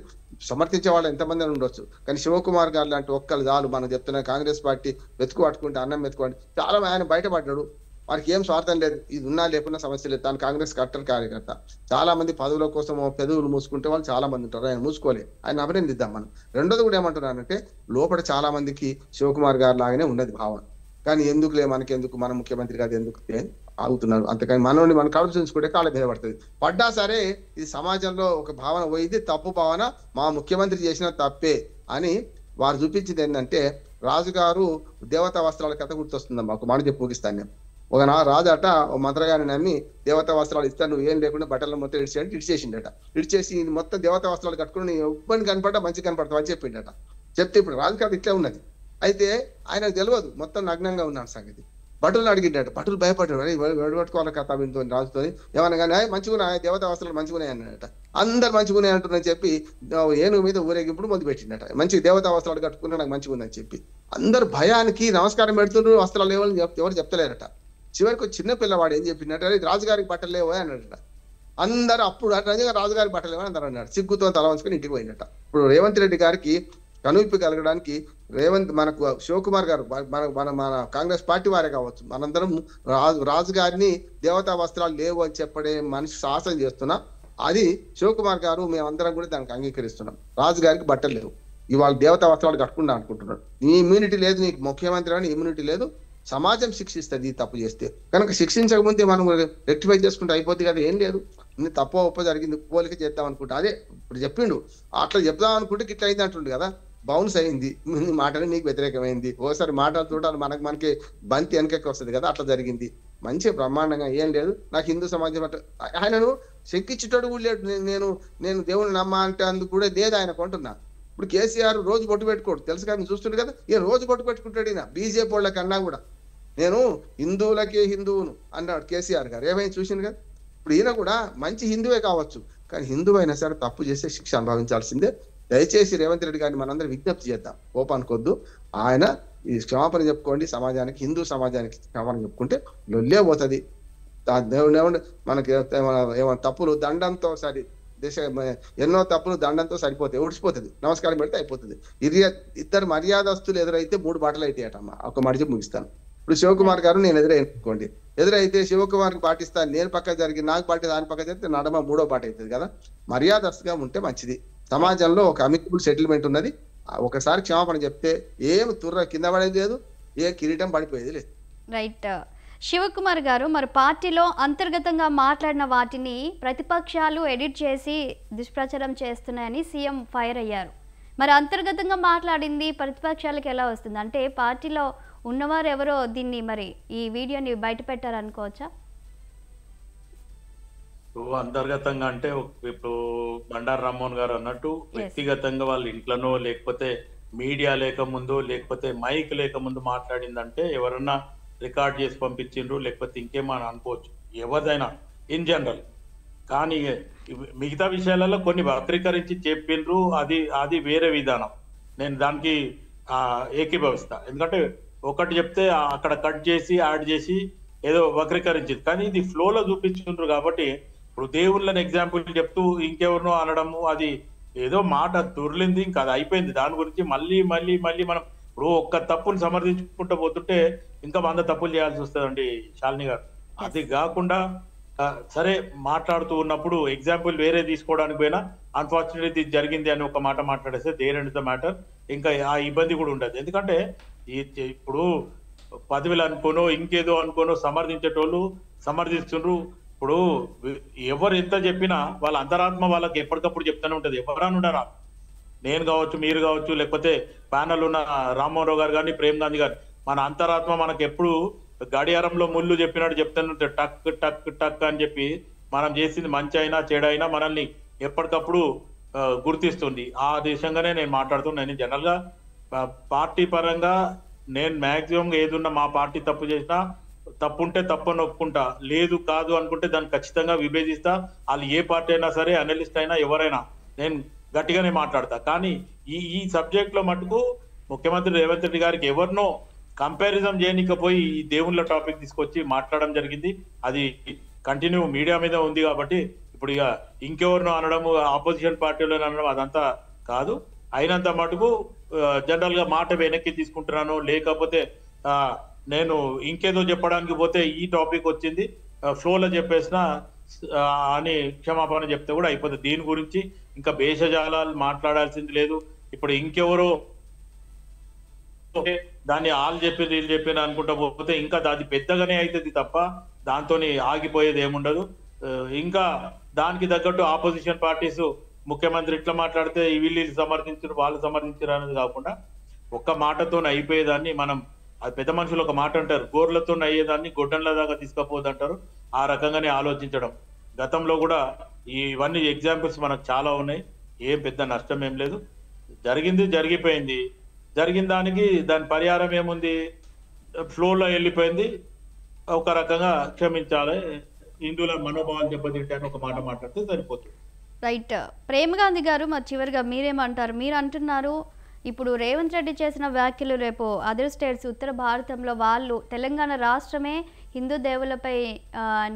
సమర్థించే వాళ్ళు ఎంతమంది ఉండొచ్చు, కానీ శివకుమార్ గారు లాంటి ఒక్కరు చాలు. మనం చెప్తున్న కాంగ్రెస్ పార్టీ పట్టుకుంటే అన్నం వెతుకోండి. చాలా ఆయన బయటపడ్డాడు. వారికి ఏం స్వార్థం లేదు, ఇది ఉన్నా లేకున్నా సమస్య లేదు. తాను కాంగ్రెస్ కట్టర్ కార్యకర్త. చాలా మంది పదవుల కోసం పెదవులు మూసుకుంటే వాళ్ళు చాలా మంది ఉంటారు, ఆయన మూసుకోలేదు. ఆయన అభినందిద్దాం మనం. రెండోది కూడా ఏమంటున్నానంటే, లోపల చాలా మందికి శివకుమార్ గారు లాగానే ఉన్నది భావన. కానీ ఎందుకులే మనకెందుకు, మన ముఖ్యమంత్రి గారు ఎందుకు ఆగుతున్నారు. అంతకని మనోని మన కడుపు చూసుకుంటే కాళ్ళ మీద పడుతుంది. పడ్డా సరే ఇది సమాజంలో ఒక భావన పోయింది, తప్పు భావన, మా ముఖ్యమంత్రి చేసిన తప్పే అని వారు చూపించింది. ఏంటంటే రాజుగారు దేవతా వస్త్రాల కథ గుర్తొస్తుందమ్మా. ఒక మాట చెప్పి ముగిస్తాను నేను. ఒక రాజు అట ఓ మంత్రగారిని నమ్మి దేవతా వస్త్రాలు ఇస్తాను, నువ్వు ఏం లేకుండా బట్టలు మొత్తం ఇడిచేసిండట. ఇడిచేసి మొత్తం దేవతా వస్త్రాలు కట్టుకుని ఇబ్బంది కనపడ్డా మంచిగా కనపడతావు అని చెప్పిండట. చెప్తే ఇప్పుడు రాజు కథ ఇట్లే ఉన్నది. అయితే ఆయనకు తెలియదు మొత్తం నగ్నంగా ఉన్నాడు సంగతి. భటులను అడిగిండట. భటులు భయపడ్డాడు, వెడగొట్టుకోవాలి కథ వింతో రాజుతో. ఏమన్నా కానీ మంచిగున్నాయి దేవతా వస్త్రాలు మంచిగున్నాయి అన్నాడట. అందరు మంచిగున్నాయి అంటున్నారని చెప్పి ఏనుగు మీద ఊరేగింపుడు మొదలు పెట్టిండట. మంచి దేవతా వస్త్రాలు కట్టుకుంటే నాకు మంచిగుందని చెప్పి అందరు భయానికి నమస్కారం పెడుతుండ్రు. వస్త్రాలు లేవని ఎవరు చెప్తలేరట. చివరికి చిన్న పిల్లవాడు ఏం చెప్పిండట, రాజుగారికి బట్టలు లేవో అన్నాడట. అందరూ అప్పుడు నిజంగా రాజుగారికి బట్టలు లేవని అందరూ అన్నాడు. సిగ్గుతో తల వంచుకొని ఇంటికి పోయినట. ఇప్పుడు రేవంత్ రెడ్డి గారికి కనువిప్పి కలగడానికి మనకు శివకుమార్ గారు మన కాంగ్రెస్ పార్టీ వారే కావచ్చు, మనందరం రాజుగారిని దేవతా వస్త్రాలు లేవు అని చెప్పడే మనిషి సాహసం చేస్తున్నా. అది శివకుమార్ గారు మేమందరం కూడా దానికి అంగీకరిస్తున్నాం. రాజుగారికి బట్టలు లేవు, ఇవాళ దేవతా వస్త్రాలు కట్టుకుంటా అనుకుంటున్నాడు. నీ ఇమ్యూనిటీ లేదు, నీకు ముఖ్యమంత్రి అని ఇమ్యూనిటీ లేదు. సమాజం శిక్షిస్తుంది తప్పు చేస్తే. కనుక శిక్షించకముందే మనం రెక్టిఫై చేసుకుంటే అయిపోతుంది కదా. ఏం లేదు, తప్పో ఒప్ప జరిగింది, పోలిక చేద్దాం అనుకుంటా. అదే ఇప్పుడు చెప్పిండు, అట్లా చెప్దాం అనుకుంటే ఇట్లా అయింది అంటుండు కదా. బౌన్స్ అయింది, మాటలు నీకు వ్యతిరేకమైంది. ఓసారి మాటలు చూడాలి, మనకి బంతి వెనకకి వస్తుంది కదా, అట్లా జరిగింది. మంచి బ్రహ్మాండంగా ఏం లేదు. నాకు హిందూ సమాజం అట్లా ఆయనను శంకించేటోడు కూడా లేడు. నేను దేవుని నమ్మ అంటే అందుకు కూడా లేదు ఆయనకు అంటున్నా. ఇప్పుడు కేసీఆర్ రోజు బొట్టు పెట్టుకోడు తెలుసు కదా, చూస్తుండే కదా. ఈయన రోజు బొట్టు పెట్టుకుంటాడు. ఈయన బీజేపీ వాళ్ళ కన్నా కూడా నేను హిందువులకే హిందువును అన్నాడు కేసీఆర్ గారు. ఏమైనా చూసింది కదా. ఇప్పుడు ఈయన కూడా మంచి హిందువే కావచ్చు, కానీ హిందువు అయినా సరే తప్పు చేస్తే శిక్ష అనుభవించాల్సిందే. దయచేసి రేవంత్ రెడ్డి గారిని మనందరం విజ్ఞప్తి చేద్దాం, కోపానుకోద్దు. ఆయన ఈ క్షమాపణ చెప్పుకోండి సమాజానికి, హిందూ సమాజానికి క్షమాపణ చెప్పుకుంటే లొల్లే పోతుంది. దేవుడు మనకి ఏమైనా తప్పులు దండంతో సరి ఎన్నో తప్పులు దండంతో సరిపోతాయి, ఊడిచిపోతుంది. నమస్కారం పెడితే అయిపోతుంది. ఇద్దరు మర్యాదస్తులు ఎదురైతే 3 బాటలు అయితే అటమ్మ. ఒక మాట చెప్పి ముగిస్తాను. ఇప్పుడు శివకుమార్ గారు నేను ఎదురైకోండి, ఎదురైతే శివకుమార్కి పాటిస్తాను, నేను పక్క జరిగి నాకు పాటి దాని పక్క జరిగితే నడమ 3వ పాట అవుతుంది కదా. మర్యాదస్తుగా ఉంటే మంచిది. సమాజంలో ఒక అమికబుల్ సెటిల్మెంట్ ఉన్నది. ఒకసారి క్షమాపణ చెప్తే ఏం తుర్ర కింద పడేది లేదు, ఏ కిరీటం పడిపోయేది లేదు. రైట్. శివకుమార్ గారు, మరి పార్టీలో అంతర్గతంగా మాట్లాడిన వాటిని ప్రతిపక్షాలు ఎడిట్ చేసి దుష్ప్రచారం చేస్తున్నాయని సీఎం ఫైర్ అయ్యారు. మరి అంతర్గతంగా మాట్లాడింది ప్రతిపక్షాలకు ఎలా వస్తుంది? అంటే పార్టీలో ఉన్నవారు ఎవరో దీన్ని మరి ఈ వీడియోని బయట పెట్టారనుకోవచ్చా? అంతర్గతంగా అంటే ఇప్పుడు బండారు రామ్మోహన్ గారు అన్నట్టు వ్యక్తిగతంగా వాళ్ళ ఇంట్లోనో లేకపోతే మీడియా లేకముందు లేకపోతే మైక్ లేకముందు మాట్లాడిందంటే ఎవరన్నా రికార్డ్ చేసి పంపించిండ్రు లేకపోతే ఇంకేమని అనుకోవచ్చు ఎవరిదైనా ఇన్ జనరల్. కానీ మిగతా విషయాలలో కొన్ని వక్రీకరించి చెప్పిండ్రు, అది వేరే విధానం. నేను దానికి ఏకీభవిస్తా. ఎందుకంటే ఒకటి చెప్తే అక్కడ కట్ చేసి యాడ్ చేసి ఏదో వక్రీకరించింది, కానీ ఇది ఫ్లోలో చూపించుకుంటారు. కాబట్టి ఇప్పుడు దేవుళ్ళని ఎగ్జాంపుల్ చెప్తూ ఇంకెవరినో అనడము, అది ఏదో మాట దొర్లింది, ఇంకా అది అయిపోయింది. దాని గురించి మళ్ళీ మళ్ళీ మళ్ళీ మనం ఇప్పుడు ఒక్క తప్పుని సమర్థించుకుంటూ పోతుంటే ఇంకా 100 తప్పులు చేయాల్సి వస్తుందండి శాలిని గారు. అది కాకుండా సరే మాట్లాడుతూ ఉన్నప్పుడు ఎగ్జాంపుల్ వేరే తీసుకోవడానికి పోయినా అన్ఫార్చునేట్లీ ఇది జరిగింది అని ఒక మాట మాట్లాడేస్తే దేర్ ఎండ్ ద మ్యాటర్. ఇంకా ఆ ఇబ్బంది కూడా ఉండదు. ఎందుకంటే ఇప్పుడు 10,000 అనుకోనో ఇంకేదో అనుకోనో సమర్థించేటోళ్ళు సమర్థిస్తుండ్రు. ఇప్పుడు ఎవరు ఎంత చెప్పినా వాళ్ళ అంతరాత్మ వాళ్ళకి ఎప్పటికప్పుడు చెప్తూనే ఉంటది. ఎవరైనా ఉండరా, నేను కావచ్చు, మీరు కావచ్చు, లేకపోతే ప్యానల్ ఉన్న రామ్మోహన్ రావు గారు కానీ ప్రేమ్ గాంధీ గారు, మన అంతరాత్మ మనకు ఎప్పుడు గడియారంలో ముళ్ళు చెప్పినట్టు చెప్తాను, టక్ టక్ టక్ అని చెప్పి మనం చేసింది మంచి అయినా చెడైనా మనల్ని ఎప్పటికప్పుడు గుర్తిస్తుంది. ఆ దిశంగానే నేను మాట్లాడుతున్నాను. నేను జనరల్ గా పార్టీ పరంగా నేను మాక్సిమం ఏదున్నా మా పార్టీ తప్పు చేసినా తప్పుంటే తప్పని ఒప్పుకుంటా, లేదు కాదు అనుకుంటే దాన్ని ఖచ్చితంగా విభేదిస్తా. వాళ్ళు ఏ పార్టీ అయినా సరే, అనలిస్ట్ అయినా ఎవరైనా నేను గట్టిగానే మాట్లాడతా. కానీ ఈ సబ్జెక్ట్ లో మటుకు ముఖ్యమంత్రి రేవంత్ రెడ్డి గారికి ఎవరినో కంపారిజన్ చేయనికపోయి ఈ దేవుళ్ళ టాపిక్ తీసుకొచ్చి మాట్లాడడం జరిగింది. అది కంటిన్యూ మీడియా మీద ఉంది కాబట్టి ఇప్పుడు ఇక ఇంకెవరినో అనడం, ఆపోజిషన్ పార్టీలో అనడం అదంతా కాదు. అయినంత మటుకు జనరల్ గా మాట వెనక్కి తీసుకుంటున్నాను, లేకపోతే నేను ఇంకేదో చెప్పడానికి పోతే ఈ టాపిక్ వచ్చింది ఫ్లోలో చెప్పేసిన అని క్షమాపణ చెప్తే కూడా అయిపోతుంది. దీని గురించి ఇంకా భేషజాలాలు మాట్లాడాల్సింది లేదు. ఇప్పుడు ఇంకెవరో దాన్ని వాళ్ళు చెప్పి వీళ్ళు చెప్పిన అనుకుంటా పోతే ఇంకా అది పెద్దగానే అవుతుంది తప్ప దాంతో ఆగిపోయేది ఏముండదు. ఇంకా దానికి తగ్గట్టు ఆపోజిషన్ పార్టీస్ ముఖ్యమంత్రి ఇట్లా మాట్లాడితే వీళ్ళు సమర్థించారు, వాళ్ళు సమర్థించారు అనేది కాకుండా ఒక్క మాటతో అయిపోయేదాన్ని మనం, అది పెద్ద మనుషులు ఒక మాట అంటారు, గోర్లతో అయ్యేదాన్ని గొడ్డన్ల దాకా తీసుకపోదు అంటారు. ఆ రకంగానే ఆలోచించడం. గతంలో కూడా ఇవన్నీ ఎగ్జాంపుల్స్ మనకు చాలా ఉన్నాయి. ఏం పెద్ద నష్టం ఏం లేదు. జరిగింది జరిగిపోయింది. జరిగిన దానికి దాని పరిహారం ఏముంది, ఫ్లోలో వెళ్ళిపోయింది. ఒక రకంగా క్షమించాలి, హిందువుల మనోభావాలు దెబ్బతింటాయని ఒక మాట మాట్లాడితే సరిపోతుంది. రైట్. ప్రేమగాంధీ గారు, మరి చివరిగా మీరేమంటారు? మీరు అంటున్నారు ఇప్పుడు రేవంత్ రెడ్డి చేసిన వ్యాఖ్యలు రేపు అదర్ స్టేట్స్, ఉత్తర భారతంలో వాళ్ళు తెలంగాణ రాష్ట్రమే హిందూ దేవులపై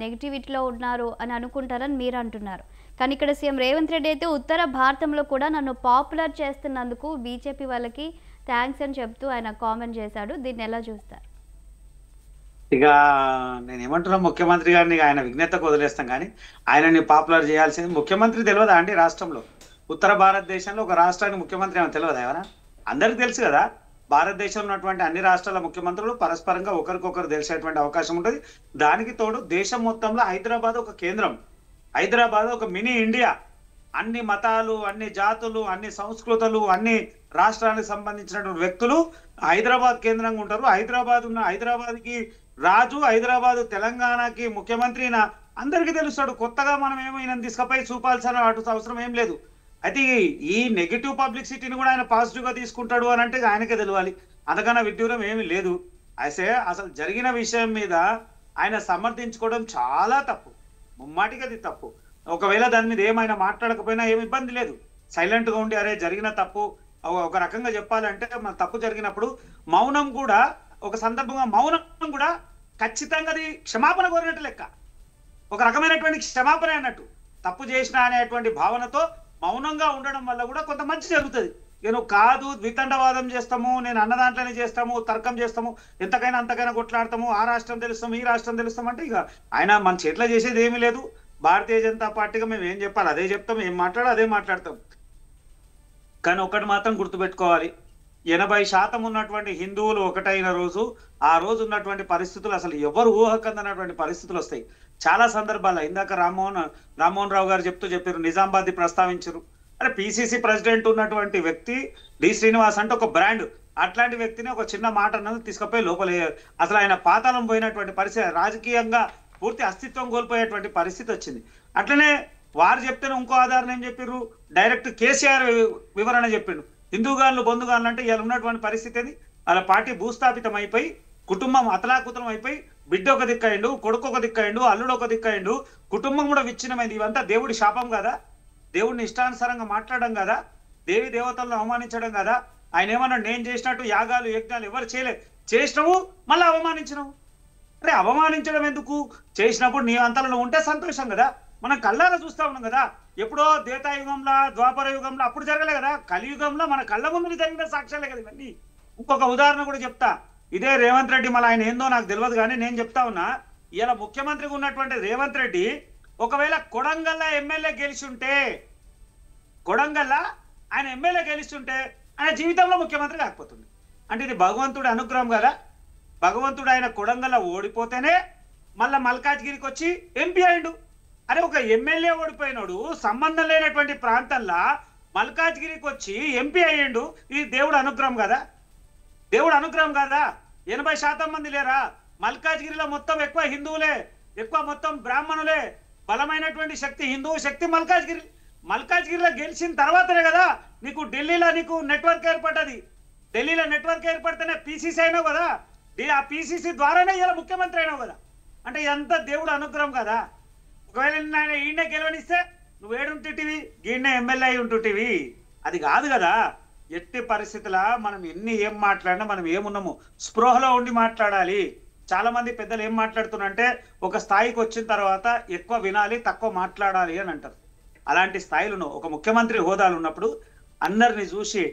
నెగిటివిటీలో ఉన్నారు అని అనుకుంటారని మీరు అంటున్నారు. కానీ ఇక్కడ సీఎం రేవంత్ రెడ్డి అయితే ఉత్తర భారతంలో కూడా నన్ను పాపులర్ చేస్తున్నందుకు బీజేపీ వాళ్ళకి థ్యాంక్స్ అని చెప్తూ ఆయన కామెంట్ చేశాడు. దీన్ని ఎలా చూస్తారు? ఇక నేను ఏమంటున్నా, ముఖ్యమంత్రి గారిని ఆయన విజ్ఞతకు వదిలేస్తాం, కానీ ఆయనని పాపులర్ చేయాల్సింది ముఖ్యమంత్రి తెలియదా అండి? రాష్ట్రంలో ఉత్తర భారతదేశంలో ఒక రాష్ట్రానికి ముఖ్యమంత్రి ఏమైనా తెలియదా? ఎవరా? అందరికి తెలుసు కదా. భారతదేశంలో ఉన్నటువంటి అన్ని రాష్ట్రాల ముఖ్యమంత్రులు పరస్పరంగా ఒకరికొకరు తెలిసేటువంటి అవకాశం ఉంటుంది. దానికి తోడు దేశం మొత్తంలో హైదరాబాద్ ఒక కేంద్రం, హైదరాబాద్ ఒక మినీ ఇండియా. అన్ని మతాలు, అన్ని జాతులు, అన్ని సంస్కృతులు, అన్ని రాష్ట్రానికి సంబంధించినటువంటి వ్యక్తులు హైదరాబాద్ కేంద్రంగా ఉంటారు. హైదరాబాద్కి రాజు, హైదరాబాద్ తెలంగాణకి ముఖ్యమంత్రి అందరికీ తెలుస్తాడు. కొత్తగా మనం ఏమో ఈయన తీసుకపోయి చూపాల్సిన అవసరం ఏం లేదు. అయితే ఈ నెగిటివ్ పబ్లిసిటీని కూడా ఆయన పాజిటివ్ గా తీసుకుంటాడు అని అంటే ఆయనకే తెలియాలి. అంతకన్నా విడ్డూరం ఏమీ లేదు. అయితే అసలు జరిగిన విషయం మీద ఆయన సమర్థించుకోవడం చాలా తప్పు, ముమ్మాటికి అది తప్పు. ఒకవేళ దాని మీద ఏమైనా మాట్లాడకపోయినా ఏమి ఇబ్బంది లేదు, సైలెంట్ గా ఉండి అరే జరిగిన తప్పు, ఒక రకంగా చెప్పాలంటే మన తప్పు జరిగినప్పుడు మౌనం కూడా, ఒక సందర్భంగా మౌనం కూడా ఖచ్చితంగా అది క్షమాపణ కోరినట్టు లెక్క, ఒక రకమైనటువంటి క్షమాపణ అన్నట్టు. తప్పు చేసిన అనేటువంటి భావనతో మౌనంగా ఉండడం వల్ల కూడా కొంత మంచి జరుగుతుంది. నేను కాదు ద్వితండవాదం చేస్తాము, నేను అన్న దాంట్లోనే చేస్తాము, తర్కం చేస్తాము, ఎంతకైనా అంతకైనా కొట్లాడతాము, ఆ రాష్ట్రం తెలుస్తాము, ఈ రాష్ట్రం తెలుస్తాం అంటే ఇక ఆయన మన చేతిలో చేసేది ఏమీ లేదు. భారతీయ జనతా పార్టీగా మేము ఏం చెప్పాలి అదే చెప్తాం, ఏం మాట్లాడో అదే మాట్లాడతాం. కానీ ఒకటి మాత్రం గుర్తుపెట్టుకోవాలి, 80% ఉన్నటువంటి హిందువులు ఒకటైన రోజు, ఆ రోజు ఉన్నటువంటి పరిస్థితులు అసలు ఎవరు ఊహకందనటువంటి పరిస్థితులు వస్తాయి. చాలా సందర్భాల్లో ఇందాక రామ్మోహన్ రావు గారు చెప్పారు, నిజామాబాద్ ప్రస్తావించారు. అరే పిసిసి ప్రెసిడెంట్ ఉన్నటువంటి వ్యక్తి డి శ్రీనివాస్ అంటే ఒక బ్రాండ్, అట్లాంటి వ్యక్తిని ఒక చిన్న మాట అన్నది తీసుకుపోయి లోపల అసలు ఆయన పాతాళం పోయినటువంటి పరిస్థితి, రాజకీయంగా పూర్తి అస్తిత్వం కోల్పోయేటువంటి పరిస్థితి వచ్చింది. అట్లనే వారు చెప్తేనే ఇంకో ఆధారం ఏం చెప్పారు, డైరెక్ట్ కేసీఆర్ వివరణ చెప్పిండు. హిందూగాళ్ళు బంధుగాళ్ళు అంటే ఇలా ఉన్నటువంటి పరిస్థితి అది, వాళ్ళ పార్టీ భూస్థాపితం అయిపోయి, కుటుంబం అతలాకుతలం అయిపోయి, బిడ్డ ఒక దిక్కయిండు, కొడుకు ఒక దిక్కయిండు, అల్లుడు ఒక దిక్కయిండు, కుటుంబం కూడా విచ్ఛిన్నమైంది. ఇవంతా దేవుడి శాపం కదా, దేవుడిని ఇష్టానుసారంగా మాట్లాడడం కదా, దేవి దేవతలను అవమానించడం కదా. ఆయన ఏమన్నా నేను చేసినట్టు యాగాలు యజ్ఞాలు ఎవరు చేసినావు మళ్ళీ అవమానించినావు. అరే అవమానించడం ఎందుకు? చేసినప్పుడు నీ అంతలో ఉంటే సంతోషం కదా. మనం కళ్ళారా చూస్తా ఉన్నాం కదా, ఎప్పుడో త్రేతాయుగంలో ద్వాపర యుగంలో అప్పుడు జరగలే కదా, కలియుగంలో మన కళ్ళ ముందు జరిగిన సాక్ష్యాలే కదా ఇవన్నీ. ఇంకొక ఉదాహరణ కూడా చెప్తా, ఇదే రేవంత్ రెడ్డి, మళ్ళీ ఆయన ఏందో నాకు తెలియదు కానీ నేను చెప్తా ఉన్నా, ఇలా ముఖ్యమంత్రిగా ఉన్నటువంటి రేవంత్ రెడ్డి ఒకవేళ కొడంగల్ ఎమ్మెల్యే గెలిచుంటే, కొడంగల్ ఆయన ఎమ్మెల్యే గెలిచుంటే ఆయన జీవితంలో ముఖ్యమంత్రి కాకపోతుంది. అంటే ఇది భగవంతుడి అనుగ్రహం కదా. భగవంతుడు ఆయన కొడంగల్ ఓడిపోతేనే మళ్ళా మల్కాజ్గిరికి వచ్చి ఎంపీ అయిండు. అరే ఒక ఎమ్మెల్యే ఓడిపోయినాడు సంబంధం లేనటువంటి ప్రాంతంలో మల్కాజ్గిరికి వచ్చి ఎంపీ అయ్యిండు. ఇది దేవుడు అనుగ్రహం కదా, దేవుడు అనుగ్రహం కదా. 80% మంది లేరా మల్కాజ్గిరిలో? మొత్తం ఎక్కువ హిందువులే, ఎక్కువ మొత్తం బ్రాహ్మణులే. బలమైనటువంటి శక్తి హిందువు శక్తి మల్కాజ్గిరిలో గెలిచిన తర్వాతనే కదా నీకు ఢిల్లీలో నీకు నెట్వర్క్ ఏర్పడ్డది. ఢిల్లీలో నెట్వర్క్ ఏర్పడితేనే పిసిసి అయినావు కదా. ఆ పిసిసి ద్వారానే ఇలా ముఖ్యమంత్రి అయినావు కదా. అంటే ఇదంతా దేవుడు అనుగ్రహం కదా. ఒకవేళ ఆయన ఈయన గెలవనిస్తే నువ్వు ఏడుంటుంటివి, ఈయన ఎమ్మెల్యే అయి ఉంటుంటివి. అది కాదు కదా. ఎట్టి పరిస్థితుల మనం ఏం మాట్లాడినా మనం ఏమున్నాము స్పృహలో ఉండి మాట్లాడాలి. చాలా మంది పెద్దలు ఏం మాట్లాడుతున్నారంటే ఒక స్థాయికి వచ్చిన తర్వాత ఎక్కువ వినాలి, తక్కువ మాట్లాడాలి అని అంటారు. అలాంటి స్థాయిలో ఒక ముఖ్యమంత్రి హోదాలు ఉన్నప్పుడు అందరిని చూసి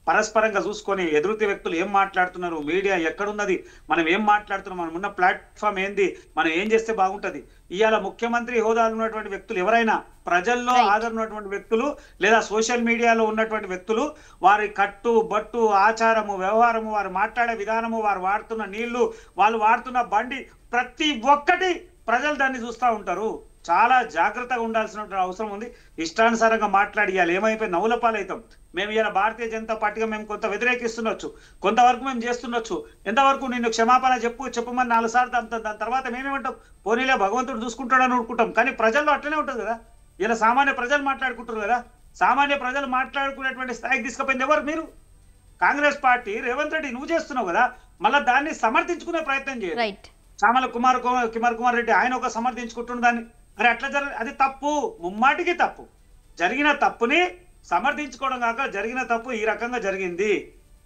పరస్పరంగా చూసుకొని ఎదురుతి వ్యక్తులు ఏం మాట్లాడుతున్నారు, మీడియా ఎక్కడున్నది, మనం ఏం మాట్లాడుతున్నాం, మనం ఉన్న ప్లాట్ఫామ్ ఏంది, మనం ఏం చేస్తే బాగుంటది. ఇవాళ ముఖ్యమంత్రి హోదాలో ఉన్నటువంటి వ్యక్తులు ఎవరైనా ప్రజల్లో ఆదరణ ఉన్నటువంటి వ్యక్తులు లేదా సోషల్ మీడియాలో ఉన్నటువంటి వ్యక్తులు వారి కట్టు బట్టు ఆచారము వ్యవహారము వారు మాట్లాడే విధానము వారు వాడుతున్న నీళ్లు వాళ్ళు వాడుతున్న బండి ప్రతి ఒక్కటి ప్రజలు దాన్ని చూస్తూ ఉంటారు. చాలా జాగ్రత్తగా ఉండాల్సిన అవసరం ఉంది. ఇష్టానుసారంగా మాట్లాడియాలి ఏమైపోయి నవ్వుల పాలవుతాం. మేము ఇలా భారతీయ జనతా పార్టీగా మేము కొంత వ్యతిరేకిస్తుండొచ్చు, కొంతవరకు మేము చేస్తుండొచ్చు. ఎంతవరకు నిన్ను క్షమాపణ చెప్పమని 4 సార్లు దాని తర్వాత మేమేమంటాం, పోనీలే భగవంతుడు చూసుకుంటాడని అనుకుంటాం. కానీ ప్రజల్లో అట్లనే ఉంటుంది కదా. ఇలా సామాన్య ప్రజలు మాట్లాడుకుంటారు కదా. సామాన్య ప్రజలు మాట్లాడుకునేటువంటి స్థాయికి తీసుకుపోయింది ఎవరు? మీరు కాంగ్రెస్ పార్టీ. రేవంత్ రెడ్డి నువ్వు చేస్తున్నావు కదా, మళ్ళీ దాన్ని సమర్థించుకునే ప్రయత్నం చేయాలి. చామల కుమార్ రెడ్డి ఆయన ఒక సమర్థించుకుంటున్న దాన్ని అరే అట్లా అది తప్పు, ముమ్మాటికి తప్పు. జరిగిన తప్పుని సమర్థించుకోవడం కాక జరిగిన తప్పు ఈ రకంగా జరిగింది,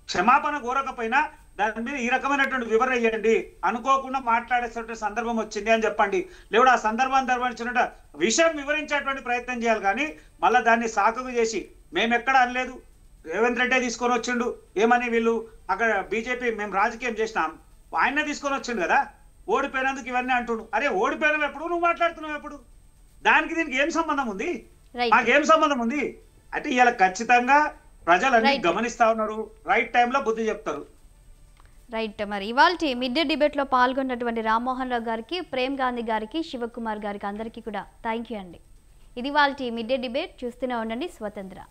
క్షమాపణ కోరకపోయినా దాని మీద ఈ రకమైనటువంటి వివరణ ఇవ్వండి, అనుకోకుండా మాట్లాడేటువంటి సందర్భం వచ్చింది అని చెప్పండి. లేదా ఆ సందర్భాన్ని ధర్మించినట్టు విషయం వివరించేటువంటి ప్రయత్నం చేయాలి. కానీ మళ్ళీ దాన్ని సాకుగా చేసి మేమెక్కడ అనలేదు, రేవంత్ రెడ్డి తీసుకొని వచ్చిండు ఏమని వీళ్ళు అక్కడ బీజేపీ మేము రాజకీయం చేసినాం ఆయన తీసుకొని వచ్చిండు కదా, ఓడిపోయినందుకు ఇవన్నీ అంటుడు. అరే ఓడిపోయిన ఎప్పుడు నువ్వు మాట్లాడుతున్నావు ఎప్పుడు? దానికి దీనికి ఏం సంబంధం ఉంది? మాకేం సంబంధం ఉంది? అంటే ఇలా ఖచ్చితంగా ప్రజలన్నీ గమనిస్తా ఉన్నారు, రైట్ టైంలో బుద్ధి చెప్తారు. రైట్. మరి ఇవాల్టి మిడ్ డే డిబేట్ లో పాల్గొన్నటువంటి రామ్మోహన్ రావు గారికి, ప్రేమ్ గాంధీ గారికి, శివకుమార్ గారికి అందరికీ కూడా థ్యాంక్ యూ అండి. ఇది ఇవాల్టి మిడ్ డే డిబేట్. చూస్తూనే ఉండండి స్వతంత్ర.